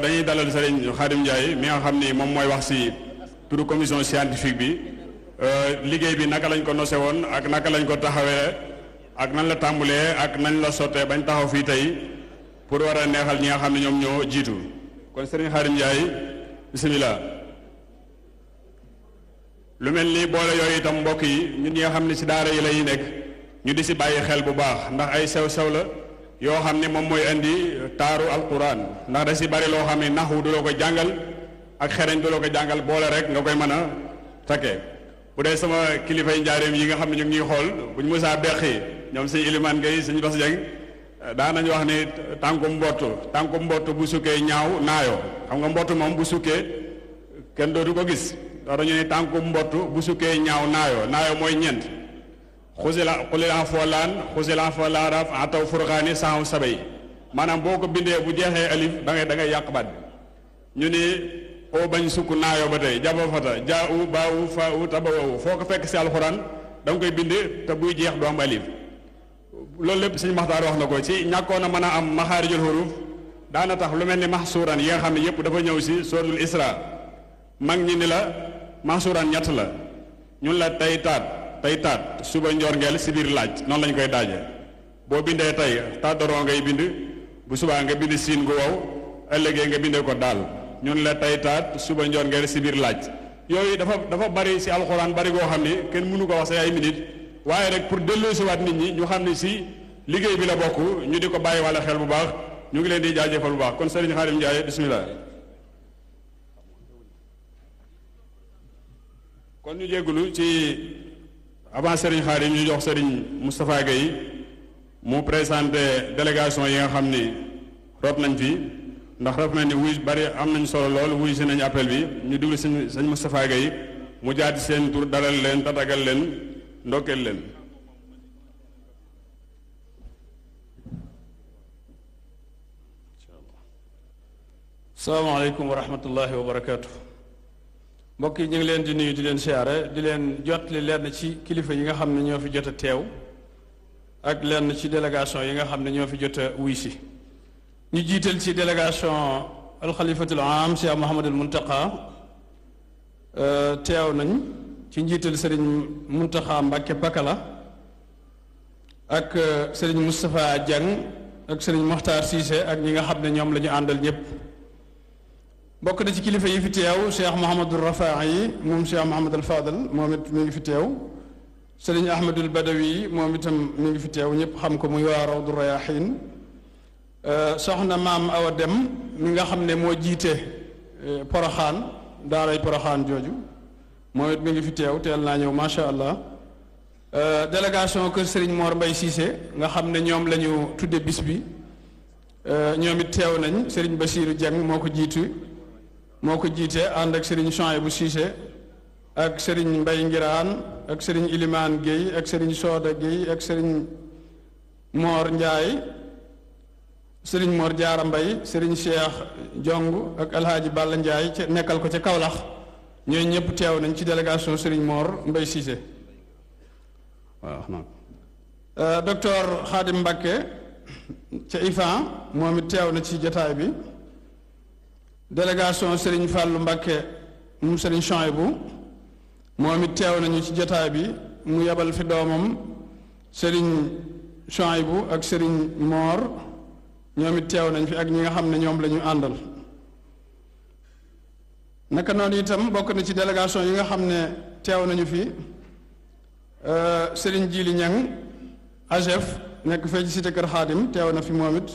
dañuy dalal sëriñ Khadim Ndiaye mi nga xam ni moom mooy wax si turu commission scientifique bi liggéey bi naka lañ ko nose woon ak naka lañ ko taxawee ak nan la tàmbulee ak nañ la sottee bañ taxaw fii tey pour war a neexal ñi nga xam ne ñoom ñoo jiitu kon sëriñ Khadim Ndiaye bisimilah. lu mel ni boole yooyu itam mbokk yi ñun ñi nga xam ne si daara yi lay nekk ñu di si bàyyi xel bu baax ndax ay sew-sew la yoo xam ne moom mooy indi taaru alquran ndax da si bari loo xam ne naxwu du la ko jàngal ak xereñ du la ko jàngal boole rek nga koy mën a takkee bu dee sama kilifay njaareem yi nga xam ne ñu ngi ñuy xool bu ñu mësaa beqi ñoom sëñ Ilimaan Gay sëñ Bas Jeng daa nañu wax ni tànku mbott bu sukkee ñaaw naayoo xam nga mbott moom bu sukkee kenn dootu ko gis ndax dañu ne tànku mbott bu sukkee ñaaw naayoo mooy ñeent xulil en foo laan raf ataw furxaani saaw sabay maanaam boo ko bindee bu jeexee alif da ngay yàq baat bi ñu ni oo bañ sukk naayoo ba tey jaba fata jaa u baa u fa u taba u foo ko fekk si alxuraan da nga koy bind te buy jeex du am alif loolu lépp suñu maxtaar wax na ko ci ñàkkoon a mën a am maxaarijul huruf daana tax lu mel ni maxsuuran yi nga xam ne yëpp dafa ñëw si suratul isra mag ñi ni la maxsuuran ñett la ñun la tey taat suba njorngeel si biir laaj noonu lañ koy daaje boo bindee tey tàddaroo ngay bind bu subaa nga bind siin gu wow ëllëgee nga bindee ko daal ñun la tey taat suba njorngeel si biir laaj yooyu dafa bari si alxuraan bari goo xam ni kenn mënu ko wax say ay minutes waaye rek pour delloosiwaat nit ñi ñu xam ne si liggéey bi la bokk ñu di ko bàyyi walla xel bu baax ñu ngi leen di jaajëfal bu baax kon Serigne Khadim Ndiaye bismillah. kon ñu jéggulu ci avant Serigne Khadim ñu jox Serigne Moustapha Gueye mu présenté délégation yi nga xam ni root nañ fi ndax raf na ni wuy bari am nañ solo lool wuy si nañ appel bi ñu duglu sëñ Moustapha Gueye mu jaati seen tur dalal leen tatagal leen ndokkeel leen. salaamaaleykum wa rahmatullahi wa barakaatu. mbokk yi ñu ngi leen di nuyu di leen siyaare di leen jotli lenn ci kilifa yi nga xam ne ñoo fi jot a teew ak lenn ci délégation yi nga xam ne ñoo fi jot a wuy si. ñu jiital ci délégation alxalifatul am Cheikh Mouhamadul Muntaqa teew nañ ci njiital sëriñ Muntaqa Mbàkke Pakala ak sëriñ Moustapha Dieng ak sëriñ Mokhtar Cissé ak ñi nga xam ne ñoom la ñu àndal ñëpp. bokk na ci kilifa yi fi teew Cheikh Mouhamadul Rafaa yi moom Cheikh Mouhamadul Fadal moom it mi ngi fi teew sëriñ Ahmadul Badawi moom itam mi ngi fi teew ñëpp xam ko muy waa Rawdu Rayaahiin soxna maam Awa Dem mi nga xam ne moo jiite Poroxaan daaray Poroxaan jooju moom it mi ngi fi teew teel naa ñëw macha allah délégation kër Serigne Mor Mbaye Cissé nga xam ne ñoom la ñu tudde bis bi ñoom it teew nañ Serigne Bassirou Dieng moo ko jiite ànd ak Serigne Chouaïbou Cissé ak Serigne Mbaye Ngiraan ak Serigne Ilimane Guèye ak Serigne Soda Guèye ak Serigne Mor Ndiaye Serigne Mor Diarra Mbaye Serigne Cheikh Jong ak Alhaaji Balla Ndiaye ca nekkal ko ca Kaolack ñooñu ñëpp teew nañ ci délégation Serigne Mor Mbaye Cissé waaw docteur Khadim Mbacké ca IFAN moom it teew na ci jotaay bi délégation Serigne Fallou Mbacké mu Serigne Chouaïbou moom it teew nañu ci jotaay bi mu yebal fi doomam Serigne Chouaïbou ak Serigne Mor ñoom it teew nañ fi ak ñi nga xam ne ñoom la ñu àndal naka noonu itam bokk na ci délégation yi nga xam ne teew nañu fi Serigne Djili Niang AGEF nekk fee ci cité Kër Xaadim teew na fi moom it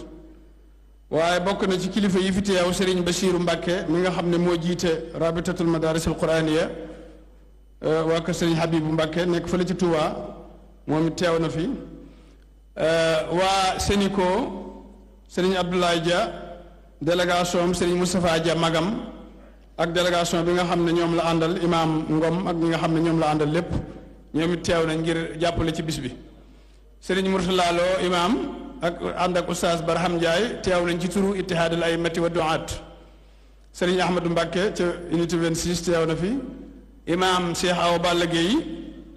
waaye bokk na ci kilifa yi fi teew Serigne Bassirou Mbacké mi nga xam ne moo jiite rabitatul madaris al quraniya waa kër Serigne Habibou Mbacké nekk fële ci Touba moom it teew na fi waa Sénico Serigne Abdoulaye Dia délégation Serigne Moustapha Dia Magam ak délégation bi nga xam ne ñoom la àndal imam Ngom ak ñi nga xam ne ñoom la àndal lépp ñoom it teew nañ ngir jàppale ci bis bi Serigne Mourtala Lo imam ak ànd ak oustaz Barham Ndiaye teew nañ ci turu ittihaadul a'immati wa du'aat Serigne Ahmadou Mbacké ca unité 26 teew na fi imam Cheikh Awa Balla Gueye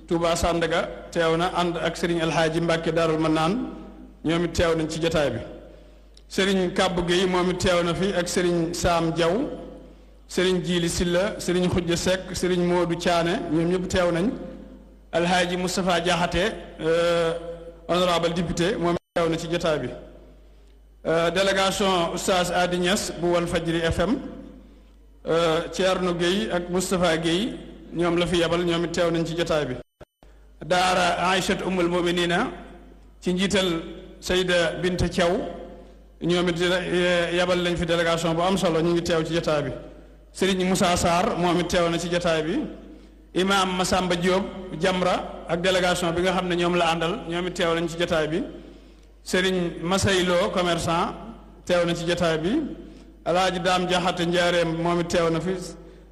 Touba Sandaga teew na ànd ak Serigne Alhaaji Mbacké Darul Manaan ñoom it teew nañ ci jotaay bi Serigne Kabbu Gueye moom it teew na fi ak Serigne Sam Diaw Serigne Djili Silla Serigne Khoudia Seck Serigne Modou Thiané ñoom ñëpp teew nañ Alhaaji Moustapha Diakhaté honorable député moom it teew na ci jotaay bi délégation oustaz Adi Niass bu Walfadjri FM Thierno Gueye ak Moustapha Gueye ñoom la fi yebal ñoom it teew nañ ci jotaay bi daara Aïchat Ummul Muminina ci njiital Sayda Binta Thiaw ñoom it yebal lañ fi délégation bu am solo ñu ngi teew ci jotaay bi Serigne Moussa Sarr moom it teew na ci jotaay bi imam Massamba Diop Jamra ak délégation bi nga xam ne ñoom la àndal ñoom it teew nañ ci jotaay bi Serigne Masaylo commerçant teew na ci jotaay bi Alaaji Daam Jaxate Njaareem moom it teew na fi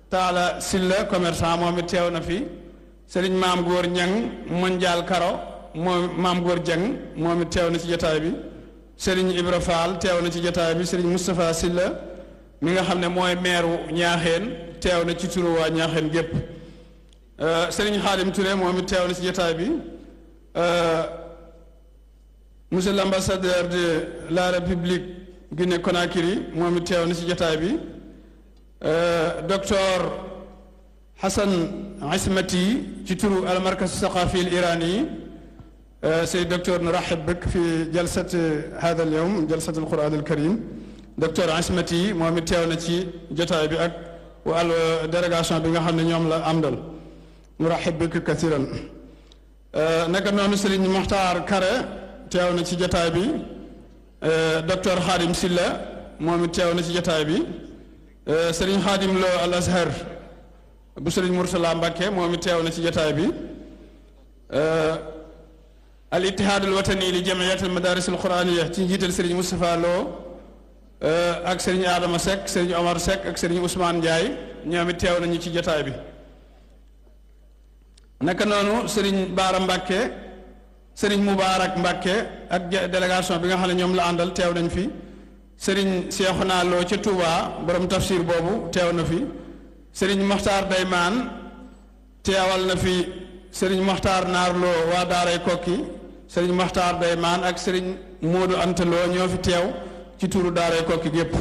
Taala Silla commerçant moom it teew na fi Serigne Maam Góor Ñang Mondial Karo moom Maam Góor Jang moom it teew na ci jotaay bi Serigne Ibra Fall teew na ci jotaay bi Serigne Moustapha Silla mi nga xam ne mooy meeru Ñaaxeen teew na ci turu waa Ñaaxeen gépp Serigne Khadim Touré moom it teew na ci jotaay bi monsieur l'ambassadeur de la République Guinée Conakry moom it teew na ci jotaay bi docteur Hassan Ismati ci turu al markaz saqafi al irani سيد دكتور نرحب بك في جلسة هذا اليوم جلسة القرآن الكريم دكتور عصمتي moom teew ci jotaay bi ak wàllu délégation bi nga xam ne ñoom la àndal نرحب بك كثيرا naka noonu Serigne Mokhtar Kare teew na ci jotaay bi docteur Khadim Silla moom teew na ci jotaay bi Serigne Khadim Lo Al Azhar bu Serigne Mourtala Mbacké moom teew na ci jotaay bi al ittihaadul watani li jamiyat al madaris al quraniya ci njiital Serigne Moustapha Lo ak Serigne Adama Seck Serigne Omar Seck ak Serigne Ousmane Ndiaye ñoom it teew nañu ci jotaay bi naka noonu sëriñ Baara Mbàkke sëriñ Mubaarak Mbàkke ak délégation bi nga xam ne ñoom la àndal teew nañ fi sëriñ Seexuna Lo ca Touba borom tafsir boobu teew na fi sëriñ Moxtaar Daymaan teewal na fi sëriñ Moxtaar Naar Lo waa daaray Kokki sëriñ Moxtaar Daymaan ak sëriñ Moodu Anta Lo ñoo fi teew ci tuuru daaray Kokki gépp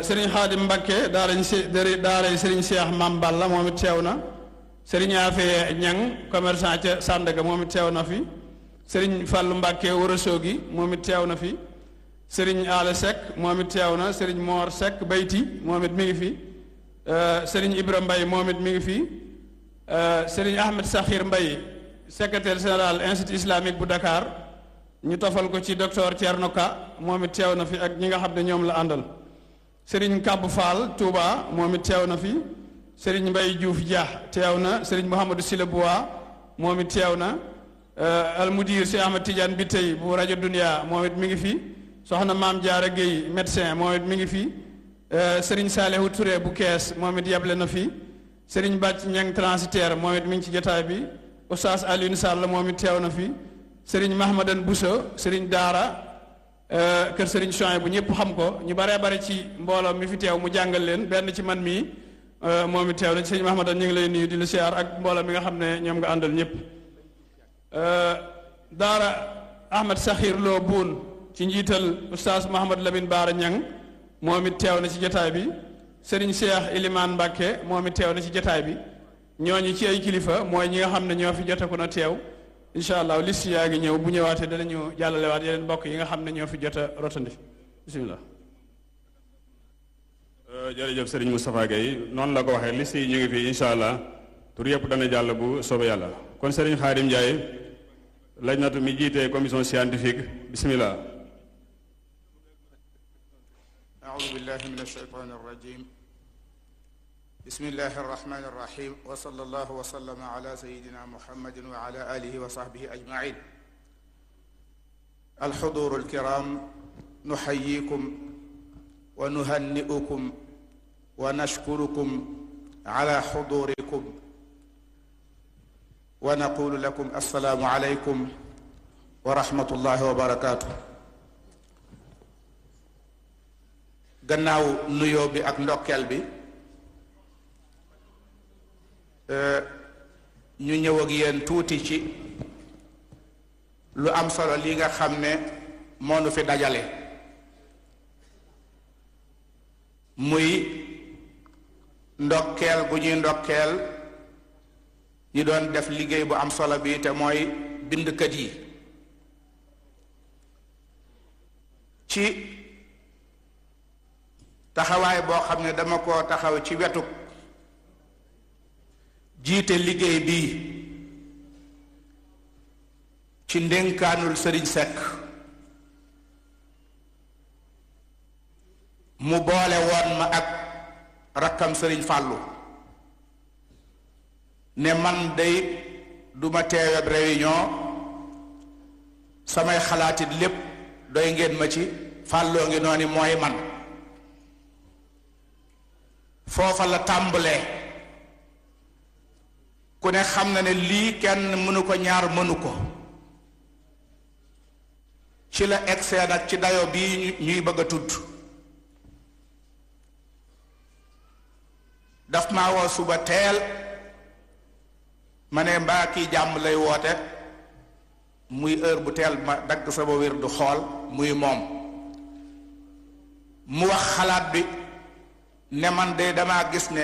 sëriñ Xaadim Mbàkke daaray sëriñ Seex Mam Balla moom it teew na sëriñ Afe Ñang commerçant ca Sandaga moom it teew na fi sëriñ Fàllu Mbàkke Wërësoogi moom it teew na fi sëriñ Aale Seck moom it teew na sëriñ Moor Seck Bayti moom it mi ngi fi sëriñ Ibra Mbay moom it mi ngi fi sëriñ Ahmed Sakhir Mbay secrétaire général institut islamique bu Dakar ñu tofal ko ci docteur Thierno Ka moom it teew na fi ak ñi nga xam ne ñoom la àndal sëriñ Kabou Fall Touba moom it teew na fi sëriñ Mbay Diouf Dia teew na sëriñ Mouhamadou Sila Boua moom it teew na almudir si Ahmad Tidiane bi tey bu rajo Dunia moom it mi ngi fi soxna Maam Jaara Guèye médecin moom it mi ngi fi sëriñ Saalihu Touré bu Kees moom it yeble na fi sëriñ Bàcc Ñang transitaire moom it mi ngi ci jotaay bi Oustaz Alioune Sall moom it teew na fi sëriñ Mahmadan Bousso sëriñ Daara kër sëriñ Chouaïb bu ñëpp xam ko ñu baree bare ci mbooloo mi fi teew mu jàngal leen benn ci man mii moom it teew na sëriñ Mahmadan ñu ngi lay nuyu di la siyaar ak mbooloo mi nga xam ne ñoom nga àndal ñëpp Daara Ahmad Sakhir Lo Buun ci njiital Oustaz Mouhamad Lamine Baara Ñang moom it teew na ci jotaay bi sëriñ Cheikh Ilimaan Mbàkke moom it teew na ci jotaay bi ñooñu ci ay kilifa mooy ñi nga xam ne ñoo fi jotaku na teew incha allah liste yaa ngi ñëw bu ñëwaatee danañu jàllalewaat yeneen mbokk yi nga xam ne ñoo fi jot a rotandi bisimilah. jërëjëf Serigne Moustapha Gueye noonu la ko waxee liste yi ñu ngi fi incha allah tur yëpp dana jàll bu soobee yàlla kon Serigne Khadim Ndiaye lajnatu mi jiite commission scientifique bisimilah. أعوذ بالله من الشيطان الرجيم بسم الله الرحمن الرحيم وصلى الله وسلم على سيدنا محمد وعلى آله وصحبه أجمعين الحضور الكرام نحييكم ونهنئكم ونشكركم على حضوركم ونقول لكم السلام عليكم ورحمة الله وبركاته gannaaw nuyoo bi ak ndokkeel bi ñu ñëw ak yéen tuuti ci lu am solo li nga xam ne moo nu fi dajale muy ndokkeel bu ñuy ndokkeel ñi doon def liggéey bu am solo bi te mooy bindkat yi ci taxawaay boo xam ne dama ko taxaw ci wetu jiite liggéey bii ci ndénkaanul Sëriñ Seck mu boole woon ma ak rakkam Sëriñ Fàllu ne man day duma teeweb réunion samay xalaatit lépp doy ngeen ma ci fàlloo ngi noonu mooy man foofa la tàmbalee ku ne xam na ne lii kenn mënu ko ñaar mënu ko ci la egsee nag ci dayo bii ñuy bëgg a tudd daf maa woo suba teel ma ne mbaa kii jàmm lay woote muy heure bu teel ma dagg sama wér du xool muy moom mu wax xalaat bi ne man de damaa gis ne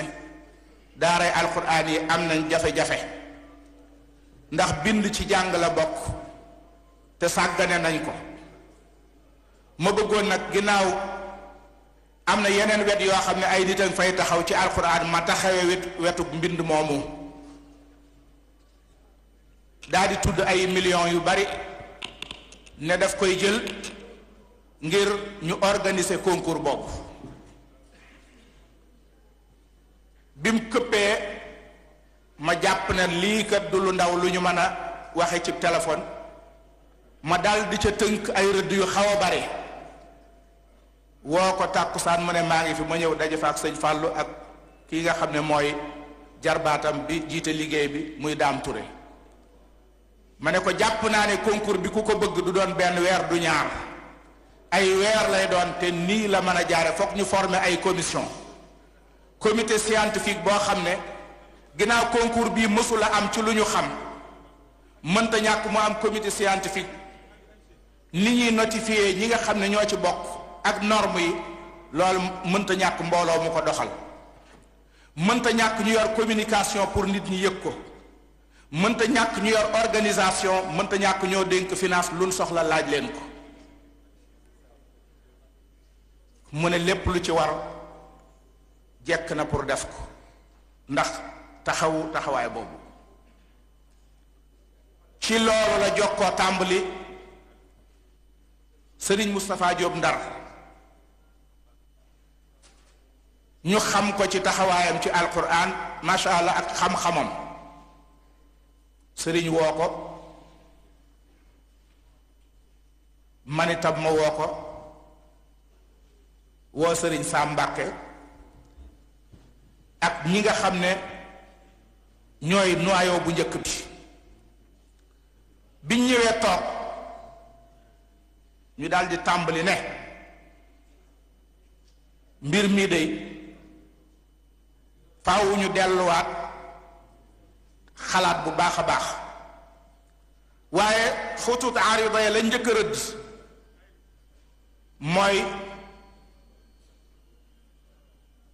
daaray alxuraan yi am nañ jafe-jafe ndax bind ci jàng la bokk te sàggane nañ ko ma bëggoon nag ginnaaw am na yeneen wet yoo xam ne ay nit a fay taxaw ci alxuraan ma taxawe wetu mbind moomu daal di tudd ay millions yu bari ne daf koy jël ngir ñu organiser concours boobu bim këppee ma jàpp ne lii kat du lu ndaw lu ñu mën a waxe ci téléphone ma dal di ca tënk ay rëdd yu xaw a bari woo ko tàkkusaan mu ne maa ngi fi ma ñëw daje fa ak sëñ Fàllu ak kii nga xam ne mooy jarbaatam bi jiite liggéey bi muy Daam Touré ma ne ko jàpp naa ne concours bi ku ko bëgg du doon benn weer du ñaar ay weer lay doon te nii la mën a jaare fokk ñu former ay comité scientifique boo xam ne ginnaaw concours bii mësula am ci lu ñu xam mënta ñàkk mu am comité scientifique ni ñuy notifier ñi nga xam ne ñoo ci bokk ak norme yi loolu mënta ñàkk mbooloo mu ko doxal mënta ñàkk ñu yor communication pour nit ñi yëg ko mënta ñàkk ñu yor organisation mënta ñàkk ñoo dénk finance luñ soxla laaj leen ko mu ne lépp lu ci war jekk na pour def ko ndax taxawaay boobu ci loolu la jokkoo tàmbali Serigne Moustapha Diop Ndar ñu xam ko ci taxawaayam ci alquran macha allah ak xam-xamam Serigne woo ko man itam ma woo ko woo Serigne Sam Mbàkke ak ñi nga xam ne ñooy noyau bu njëkk bi biñ ñëwee toog ñu daldi tàmbali ne mbir mi day faaw ñu delluwaat xalaat bu baax a baax waaye xutut aarida ya la njëkk a rëdd mooy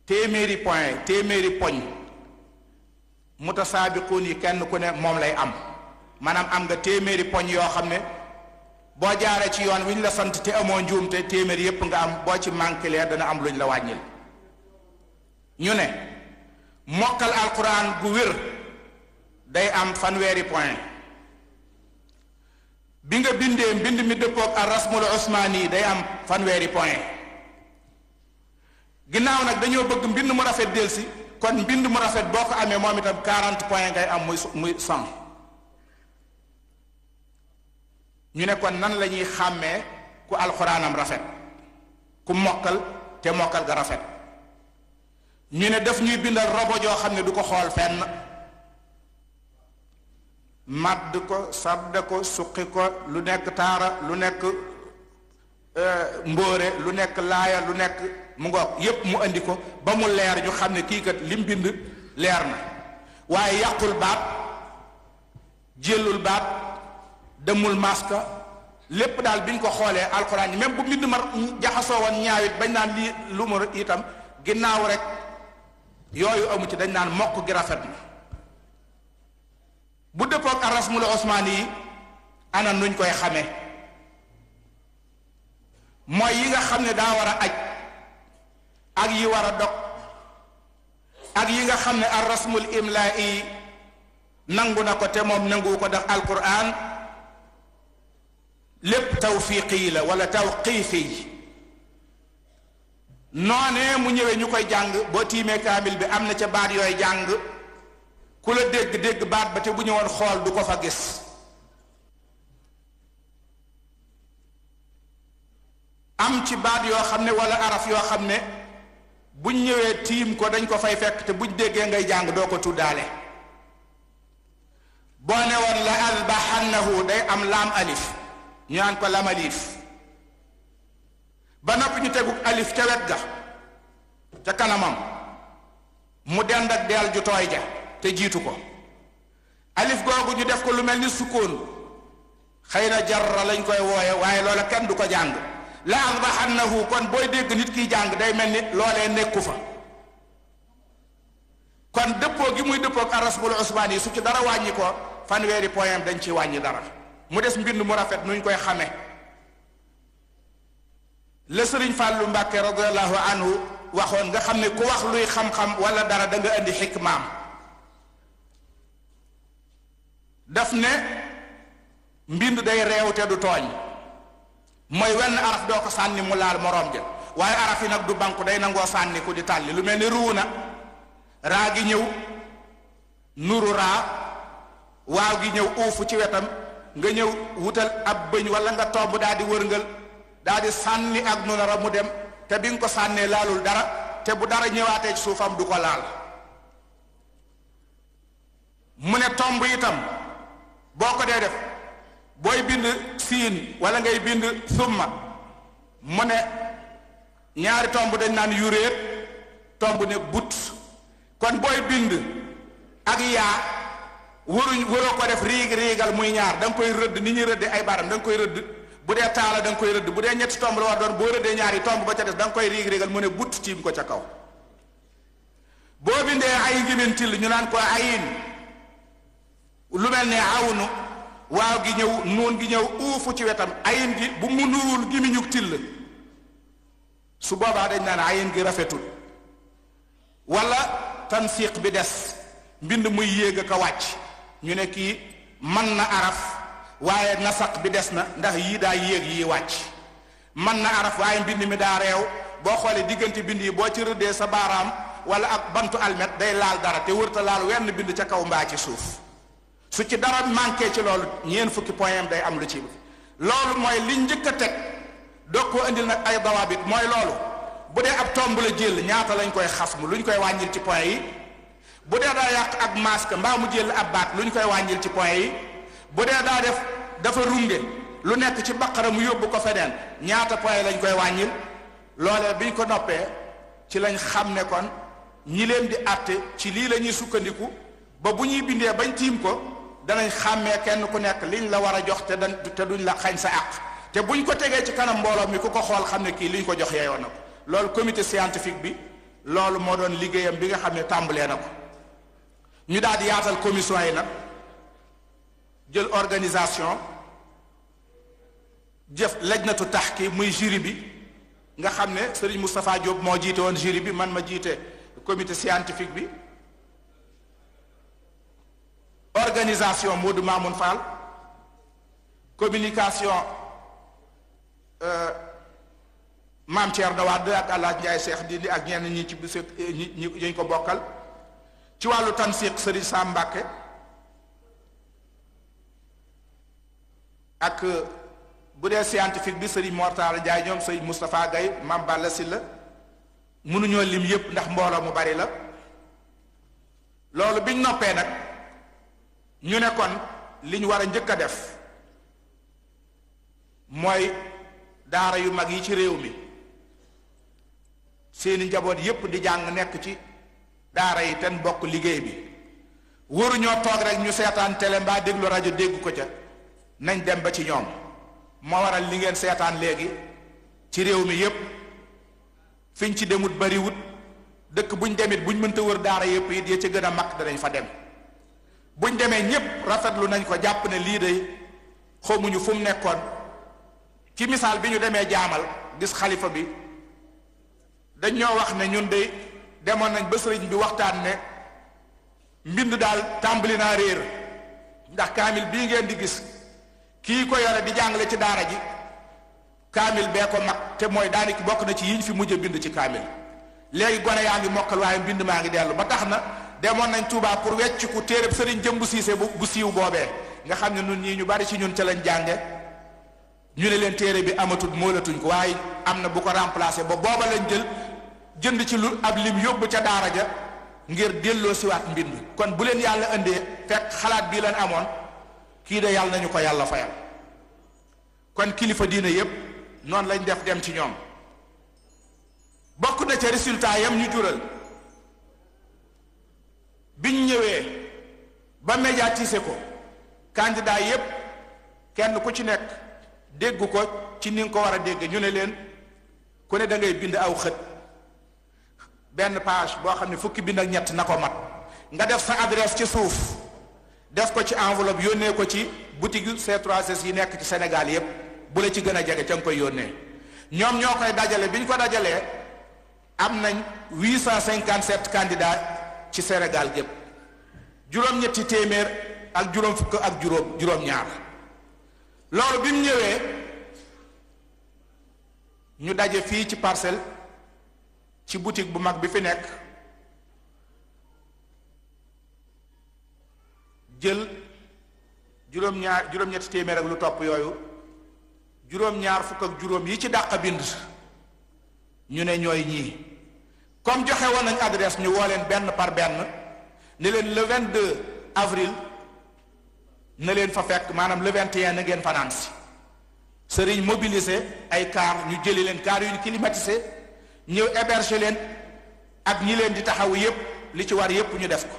téeméeri poñ mutasaabiquun yi kenn ku ne moom lay am maanaam am nga téeméeri poñ yoo xam ne boo jaaree ci yoon wi ñu la sant te amoo njuumte téeméeri yépp nga am boo ci manqué lee dana am luñ la wàññil ñu ne mokkal alquran gu wér day am fanweeri point bi nga bindee mbind mi dëppoog ar rasmul usmaani day am fanweeri point ginnaaw nag dañoo bëgg mbind mu rafet delsi kon mbind mu rafet boo ko amee moom itam 40 point ngay am muy 100 ñu ne kon nan la ñuy xàmmee ku alxuraanam rafet ku mokkal te mokkal ga rafet ñu ne daf ñuy bindal robo joo xam ne du ko xool fenn madd ko sadda ko suqi ko lu nekk taara lu nekk mbóore lu nekk laaya lu nekk mu ngoog yépp mu andi ko ba mu leer ñu xam ne kii kat lim bind leer na waaye yàqul baat jëlul baat demul maska lépp daal biñ ko xoolee alxuraan yi même bu mbind ma jaxasoo woon ñaawit bañ naan lii lu mu itam ginnaaw rek yooyu amu ci dañ naan mokk gi rafet na bu dëppook ar-rasmul usmaani yi ana nuñ koy xamee mooy yi nga xam ne daa war a aj ak yi war a dog ak yi nga xam ne ar-rasmul imlaa'i nangu na ko te moom nangu ko ndax alquran lépp tawfiqi yi la wala tawqiifi yi noonee mu ñëwee ñu koy jàng boo tiimee kaamil bi am na ca baat yooy jàng ku la dégg baat ba te bu ñëwoon xool du ko fa gis am ci baat yoo xam ne wala araf yoo xam ne buñ ñëwee tiim ko dañ ko fay fekk te buñ déggee ngay jàng doo ko tuddaale boo ne woon la albaxannahu day am laam alif ñu naan ko lam alif ba noppi ñu tegu alif ca wet ga ca kanamam mu dend ak deel ju tooy ja te jiitu ko alif googu ñu def ko lu mel ni sukkoon xëy na jarra lañ koy wooye waaye loola kenn du ko jàng la albaxannahu kon booy dégg nit kiy jàng day mel ni loolee nekku fa kon dëppoo gi muy dëppoo ak ar-rasmul usmaani yi su ci dara wàññi ko fanweeri point dañ ci wàññi dara mu des mbind mu rafet nuñ koy xame la sëriñ Fàllu Mbàkke radiyallahu anhu waxoon nga xam ne ku wax luy xam-xam wala dara da nga indi xikmaam daf ne mbind day reew te du tooñ mooy wenn araf doo ko sànni mu laal moroom ja waaye araf yi nag du banku day nangoo sànni ku di tàlli lu mel ni ruuna raa gi ñëw nuru raa waaw gi ñëw uufu ci wetam nga ñëw wutal ab bëñ wala nga tomb daal di wërngal daal di sànni ak nunara mu dem te bi nga ko sànnee laalul dara te bu dara ñëwaatee ci suufam du ko laal mu ne tomb itam boo ko dee def booy bind siin wala ngay bind summa mu ne ñaari tomb dañ naan yuréet tomb ne but kon booy bind ak yaa waroo ko def riigal muy ñaar da nga koy rëdd ni ñuy rëdde ay baram da nga koy rëdd bu dee taala da nga koy rëdd bu dee ñetti tomb la war doon boo rëddee ñaari tomb ba ca des da nga koy riigal mu ne but tiim ko ca kaw boo bindee ay ngimin till ñu naan ko ayin lu mel ne awnu waaw gi ñëw nuun gi ñëw uufu ci wetam ayin gi bu mu nuwul gimiñu till su boobaa dañ naan ayin gi rafetul wala tansiq bi des mbind muy yéeg ak a wàcc ñu ne kii mën na araf waaye nasaq bi des na ndax yii daa yéeg yii wàcc mën na araf waaye mbind mi daa reew boo xoolee diggante bind yi boo ci rëddee sa baaraam wala ak bantu almet day laal dara te wërta laal wenn bind ca kaw mbaa ci suuf su ci dara manqué ci loolu ñeen fukki point day am lu ci loolu mooy liñ njëkk a teg doog koo indil nag ay dawaabit mooy loolu bu dee ab tomb la jël ñaata lañ koy xasmu luñ koy wàññil ci point yi bu dee daa yàq ak masque mbaa mu jël ab baat luñ koy wàññil ci point yi bu dee daa def dafa runge lu nekk ci baqara mu yóbbu ko feneen ñaata point lañ koy wàññil loolee biñ ko noppee ci lañ xam ne kon ñi leen di àtte ci lii la ñuy sukkandiku ba bu ñuy bindee bañ tiim ko danañ xàmmee kenn ku nekk liñ la war a jox te duñ la xañ sa àq te buñ ko tegee ci kanam mbooloo mi ku ko xool xam ne kii liñ ko jox yeewoon na ko loolu comité scientifique bi loolu moo doon liggéeyam bi nga xam ne tàmbalee na ko ñu daal di yaatal commission yi nag jël organisation jëf lajnatu tahkim muy jury bi nga xam ne Serigne Moustapha Diop moo jiite woon jury bi man ma jiite comité scientifique bi organisation Modou Mamoun Fall communication Mame Thierno Wade ak El Hadj Ndiaye Cheikh Dindi ak ñenn ñi ci bis ñi ko bokkal ci wàllu tansiq Serigne Sam Mbacké ak bu dee scientifique bi Serigne Mortala Ndiaye ñoom Serigne Moustapha Gaye Mame Balla Sylla mënuñoo lim yépp ndax mbooloo mu bari la loolu biñ noppee nag ñu ne kon li ñu war a njëkk a def mooy daara yu mag yi ci réew mi seeni njaboot yépp di jàng nekk ci daara yi ten bokk liggéey bi waruñoo toog rek ñu seetaan télé mbaa déglu rajo dégg ko ca nañ dem ba ci ñoom moo waral li ngeen seetaan léegi ci réew mi yépp fiñ ci demut bariwut dëkk buñ demit buñ mënta wër daara yépp it ya ca gën a mag danañ fa dem buñ demee ñépp rafetlu nañ ko jàpp ne lii de xamuñu fu mu nekkoon ci misaal bi ñu demee jaamal gis xalifa bi dañ ñoo wax ne ñun de demoon nañ ba sëriñ bi waxtaan ne mbind daal tàmbali naa réer ndax kaamil bii ngeen di gis kii ko yore di jàngale ci daara ji kaamil bee ko mag te mooy daanaka bokk na ci yiñ fi mujj a bind ci kaamil léegi gone yaa ngi mokkal waaye mbind maa ngi dellu ba tax na demoon nañ Touba pour wecciku téereb sëriñ Jëmbu Siise bu siiw boobee nga xam ne nun ñii ñu bari ci ñun ca lañ jànge ñu ne leen téere bi amatul moolatuñ ko waaye am na bu ko remplacé ba booba lañ jël jënd ci lu ab lim yóbbu ca daara ja ngir delloo siwaat mbind kon bu leen yàlla indee fekk xalaat bii leen amoon kii de yàlla nañu ko yàlla fayal kon kilifa diine yépp noonu lañ def dem ci ñoom bokk na ca résultat yam ñu jural biñ ñëwee ba médiatiser ko candidat yépp kenn ku ci nekk dégg ko ci ni nga ko war a dégg ñu ne leen ku ne da ngay bind aw xët benn page boo xam ne fukki bind ak ñett na ko mat nga def sa adresse ci suuf def ko ci enveloppe yónnee ko ci boutique C3S yi nekk ci Sénégal yépp bu la ci gën a jege ca nga koy yónnee ñoom ñoo koy dajale bi ñu ko dajalee am nañ 857 candidats ci Sénégal gépp juróom-ñetti téeméer ak juróom fukk ak juróom-ñaar loolu bi mu ñëwee ñu daje fii ci Parcelles ci boutique bu mag bi fi nekk jël juróom-ñetti téeméer ak lu topp yooyu juróom-ñaar fukk ak juróom yi ci dàq bind ñu ne ñooy ñii comme joxe woon nañ adresse ñu woo leen benn par benn ne leen le 22 avril na leen fa fekk maanaam le 21 na ngeen fanaan si sëriñ mobilisé ay car ñu jëli leen car yu ñu climatisé ñëw héberger leen ak ñi leen di taxaw yépp li ci war yépp ñu def ko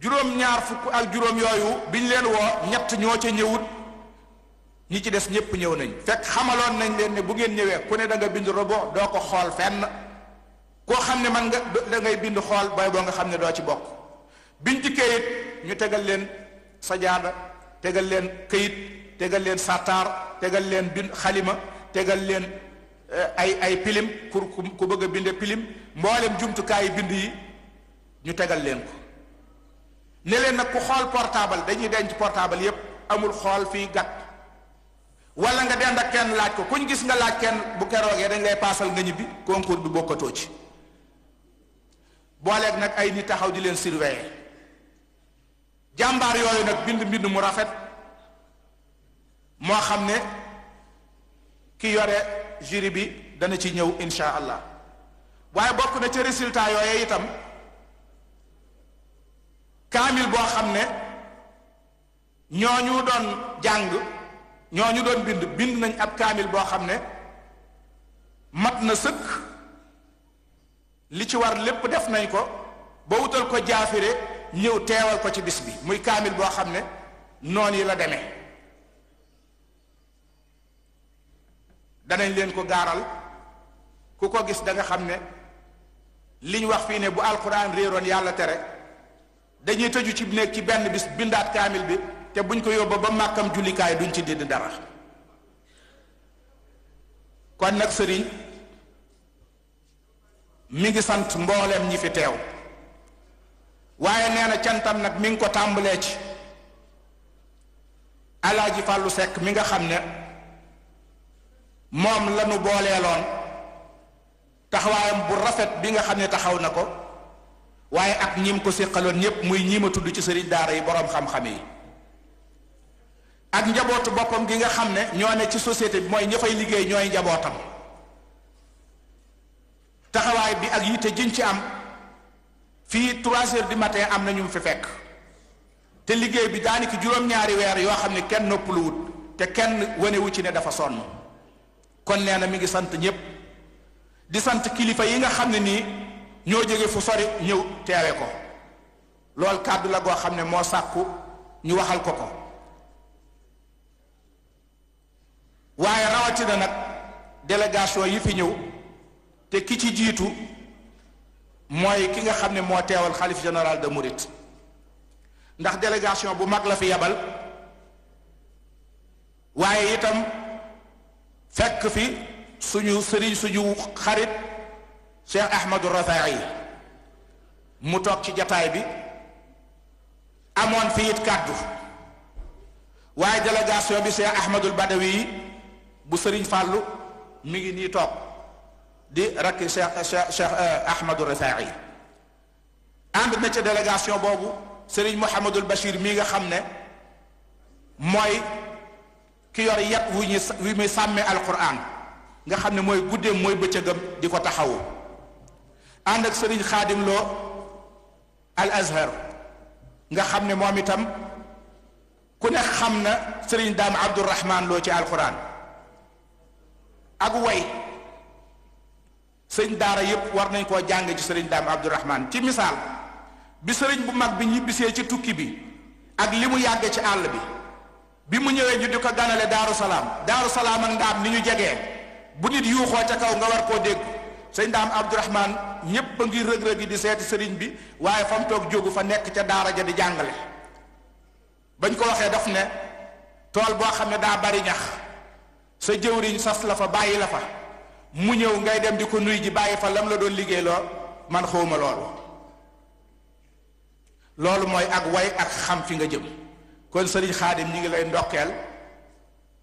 juróom-ñaar fukk ak juróom yooyu biñ leen woo ñett ñoo ca ñëwut ñi ci des ñépp ñëw nañ fekk xamaloon nañ leen ne bu ngeen ñëwee ku ne da nga bind robot doo ko xool fenn koo xam ne man nga da ngay bind xool booy boo nga xam ne doo ci bokk biñ dikkee it ñu tegal leen sajaada tegal leen këyit tegal leen sàttaar tegal leen bind xalima tegal leen ay pilim pour ku bëgg a binde pilim mboolem jumtukaayu bind yi ñu tegal leen ko ne leen nag ku xool portable dañuy denc portable yépp amul xool fii gàtt wala nga dend ak kenn laaj ko kuñ gis nga laaj kenn bu keroogee dañ lay paasal nga ñibbi concours bi bokkatoo ci booleeg nag ay nit taxaw di leen surveiller jàmbaar yooyu nag bind mu rafet moo xam ne ki yore jury bi dana ci ñëw insha allah waaye bokk na ci résultat yooyu itam kaamil boo xam ne ñooñu doon jàng ñooñu doon bind nañ ab kaamil boo xam ne mat na sëkk li ci war lépp def nañ ko ba wutal ko jaafire ñëw teewal ko ci bis bi muy kaamil boo xam ne noonu yi la demee danañ leen ko gaaral ku ko gis da nga xam ne liñ wax fii ne bu alquran réeroon yàlla tere dañuy tëju ci nekk ci benn bis bindaat kaamil bi te buñ ko yóbba ba màkkam jullikaay duñ ci didd dara kon nag sëriñ mi ngi sant mboolem ñi fi teew waaye nee na cantam nag mi ngi ko tàmbalee ci alaaji Fàllu Sekk mi nga xam ne moom lanu booleeloon taxawaayam bu rafet bi nga xam ne taxaw na ko waaye ak ñim ko séqaloon ñépp muy ñiima tudd ci sëriñ daara yi boroom xam-xam yi ak njabootu boppam gi nga xam ne ñoo ne ci société bi mooy ña fay liggéey ñooy njabootam taxawaay bi ak yitte jiñ ci am fii 3 heures du matin am na ñu fi fekk te liggéey bi daanaka juróom-ñaari weer yoo xam ne kenn noppaluwut te kenn wanewu ci ne dafa sonn kon nee na mi ngi sant ñépp di sant kilifa yi nga xam ne nii ñoo jóge fu sori ñëw teewe ko loolu kàddu la goo xam ne moo sàkku ñu waxal ko ko waaye rawatina nag délégation yi fi ñëw te ki ci jiitu mooy ki nga xam ne moo teewal xalif général de Mouride ndax délégation bu mag la fi yabal waaye itam fekk fi suñu sëriñ suñu xarit Cheikh Ahmadou Rafahi mu toog ci jataay bi amoon fi it kàddu waaye délégation bi Cheikh Ahmadul Badawi bu sëriñ Fàllu mi ngi nii toog di rakki Cheikh Ahmadou Rafahi ànd na ca délégation boobu sëriñ Mouhamadul Bachir mii nga xam ne mooy ki yor yat wu muy sàmmee alquran nga xam ne mooy guddeem mooy bëccëgam di ko taxawu ànd ak sëriñ Xaadim Lo al Azhar nga xam ne moom itam ku ne xam na sëriñ Daam Abdourahman Lo ci alquran ak way sëriñ daara yépp war nañ koo jàng ci sëriñ Daam Abdourahman ci misaal bi sëriñ bu mag bi ñibbisee ci tukki bi ak li mu yàgge ci àll bi mu ñëwee ñu di ko ganale Daaru Salaam ak Ndaam ni ñu jegee bu nit yuuxoo ca kaw nga war koo dégg sëñ Daam Abdourahman ñépp a ngi rëg-rëg yi di seeti sëriñ bi waaye fa mu toog jógu fa nekk ca daara ja di jàngale bañ ko waxee daf ne tool boo xam ne daa bari ñax sa jëwriñ sas la fa bàyyi la fa mu ñëw ngay dem di ko nuy ji bàyyi fa lam la doon liggéey loo man xawma loolu mooy ak way ak xam fi nga jëm kon sëriñ Xaadim ñi ngi lay ndokkeel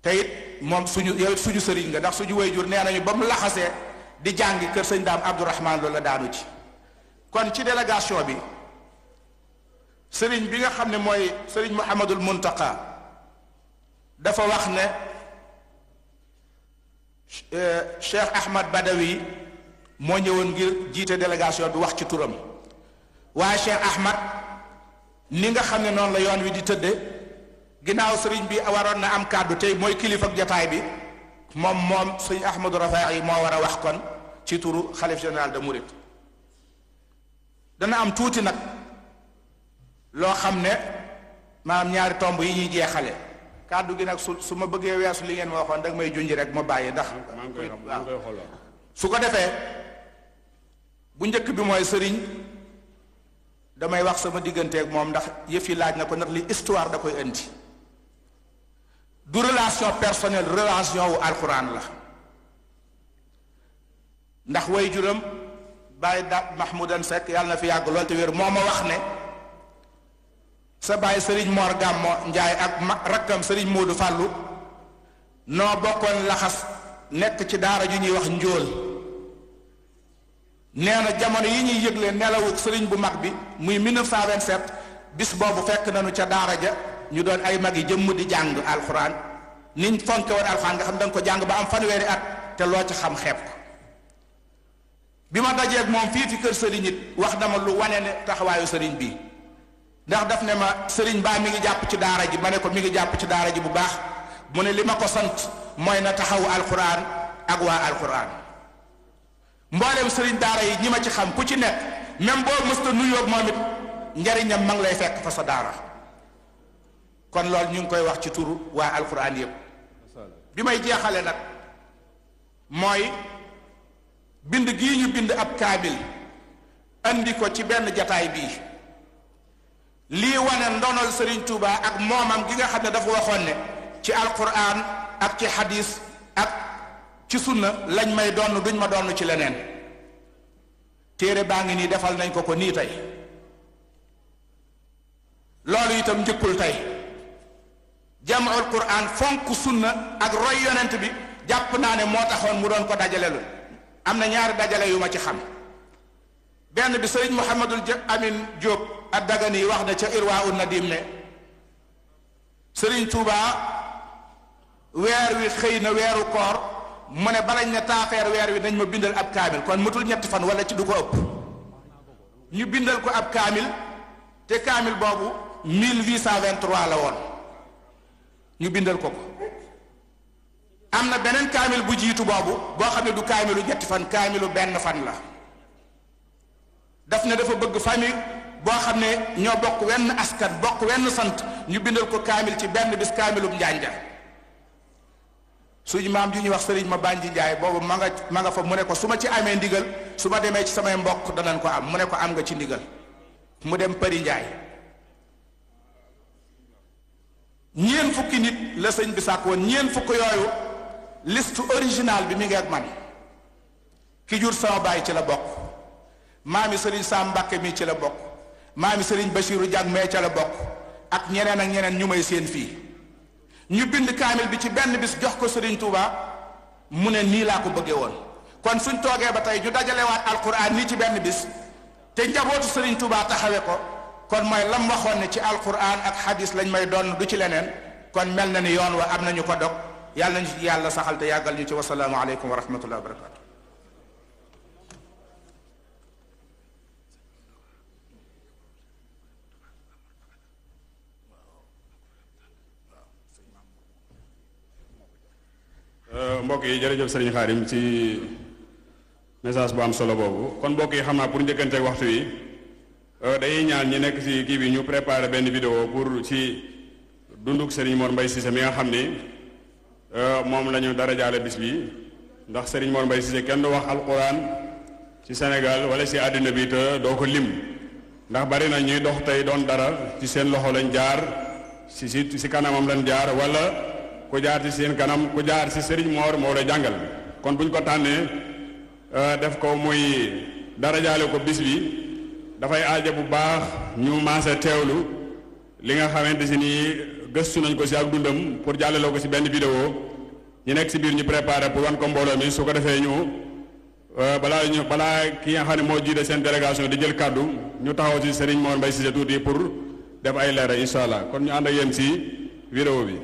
te it moom suñu yow suñu sëriñ nga ndax suñu wayjur nee nañu ba mu laxasee di jàngi kër sëñ Daam Abdourahman loolu la daanu ci kon ci délégation bi sëriñ bi nga xam ne mooy sëriñ Mouhamadul Muntaqa dafa wax ne Cheikh Ahmad Badawi moo ñëwoon ngir jiite délégation bi wax ci turam waaye Cheikh Ahmad ni nga xam ne noonu la yoon wi di tëdde ginnaaw sëriñ bi waroon na am kàddu tey mooy kilifa ak jotaay bi moom sëñ Ahmadou Rafahi moo war a wax kon ci turu xalif général de Mouride. dana am tuuti nag loo xam ne maanaam ñaari tomb yi ñuy jeexale kàddu gi nag su ma bëggee weesu li ngeen ma waxoon dag may junj rek ma bàyyi ndax waaw su ko defee bu njëkk bi mooy sëriñ damay wax sama digganteeg moom ndax yëf yi laaj na ko ndax li histoire da koy indi du relation personnelle relation wu alxuraan la ndax way juram Baye Mahmoudan Seck yàlla na fi yàgg lool te wér moo ma wax ne sa baay sëriñ Mor Gàmmo Njaay ak rakkam sëriñ Moodu Fàllu noo bokkoon laxas nekk ci daara ju ñuy wax njóol nee na jamono yi ñuy yëgle nelawuk sëriñ bu mag bi muy 1927 bis boobu fekk nañu ca daara ja ñu doon ay mag yi jëmm di jàng alxuraan niñ fonke woon alxuraan nga xam da nga ko jàng ba am fanweeri at te loo ci xam xeeb ko bi ma dajeeg moom fii fi kër sëriñ it wax dama lu wane ne taxawaayu sëriñ bii ndax daf ne ma sëriñ baa mi ngi jàpp ci daara ji ma ne ko mi ngi jàpp ci daara ji bu baax mu ne li ma ko sant mooy na taxawu alxuraan ak waa alxuraan mboolem sëriñ daara yi ñi ma ci xam ku ci nekk même boo mësta nuyoog moom it njariñam ma ngi lay fekk fa sa daara kon loolu ñu ngi koy wax ci turu waa alxuraan yëpp bi may jeexale nag mooy bind gii ñu bind ab kaamil andi ko ci benn jataay bii lii wane ndonol Serigne Touba ak moomam gi nga xam ne dafa waxoon ne ci alquran ak ci hadis ak ci sunna lañ may donn duñ ma donn ci leneen téere baa ngi nii defal nañ ko nii tey loolu itam njëkkul tey jam'ul quran fonk sunna ak roy yonent bi jàpp naa ne moo taxoon mu doon ko dajale lu am na ñaari dajale yu ma ci xam benn bi sëriñ Mouhamadul Amin Diop ak Dagani wax na ca Irwa un Nadim ne sëriñ Touba weer wi xëy na weeru koor mu ne balañ ne taafeer weer wi nañ ma bindal ab kaamil kon matul ñetti fan wala ci du ko ëpp ñu bindal ko ab kaamil te kaamil boobu 1823 la woon ñu bindal ko am na beneen kaamil bu jiitu boobu boo xam ne du kaamilu ñetti fan kaamilu benn fan la daf ne dafa bëgg famille boo xam ne ñoo bokk wenn askan bokk wenn sant ñu bindal ko kaamil ci benn bis kaamilum njanja suñu maam ji ñuy wax sëriñ ma bànji njaay boobu ma nga fa mu ne ko su ma ci amee ndigal su ma demee ci samay mbokk danañ ko am mu ne ko am nga ci ndigal mu dem përi njaay ñeen fukki nit la sëñ bi sàkk woon ñeen fukk yooyu liste originale bi mi ngi ak man ki jur sama baay ci la bokk maami sëriñ Sam Mbàkke mi ci la bokk maami sëriñ Basiiru Jàng mee ca la bokk ak ñeneen ak ñeneen ñu may seen fii ñu bind kaamil bi ci benn bis jox ko sëriñ Touba mu ne nii laa ko bëggee woon kon suñ toogee ba tey ñu dajalewaat alquran nii ci benn bis te njabootu sëriñ Touba taxawe ko kon mooy lam waxoon ne ci alquran ak hadis lañ may doon du ci leneen kon mel na ni yoon wa am nañu ko dog yàlla nañu ci yàlla saxal te yàggal ñu ci wasalaamu aleykum wa rahmatullahi wa barakatu mbokk yi jërëjëf sëriñ Xaadim ci message bu am solo boobu kon mbokk yi xam naa pour njëkkanteeg waxtu wi dañuy ñaan ñi nekk ci kii bi ñu préparer benn vidéo pour ci dunduk sëriñ Mor Mbaye Cissé mi nga xam ni moom la ñu dara jaale bis bi ndax sëriñ Mor Mbaye Cissé kenn du wax alquran ci Sénégal wala ci àddina bi te doo ko lim ndax bari na ñuy dox tey doon dara ci seen loxo lañ jaar ci kanamam lañ jaar wala ku jaar ci seen kanam ku jaar ci Serigne Mor moo la jàngal kon buñ ko tànnee def ko muy darajaale ko bis bi dafay aaja bu baax ñu maase teewlu li nga xamante si nii gëstu nañ ko ci ak dundam pour jàllaloo ko ci benn vidéo ñu nekk ci biir ñu préparé pour wan ko mbooloo mi su ko defee ñu balaa ki nga xam ne moo jiite seen délégation di jël kàddu ñu taxaw ci Serigne Mor Mbaye Cissé tuuti pour def ay leeral incha allah kon ñu ànd ak yéen ci vidéo bi.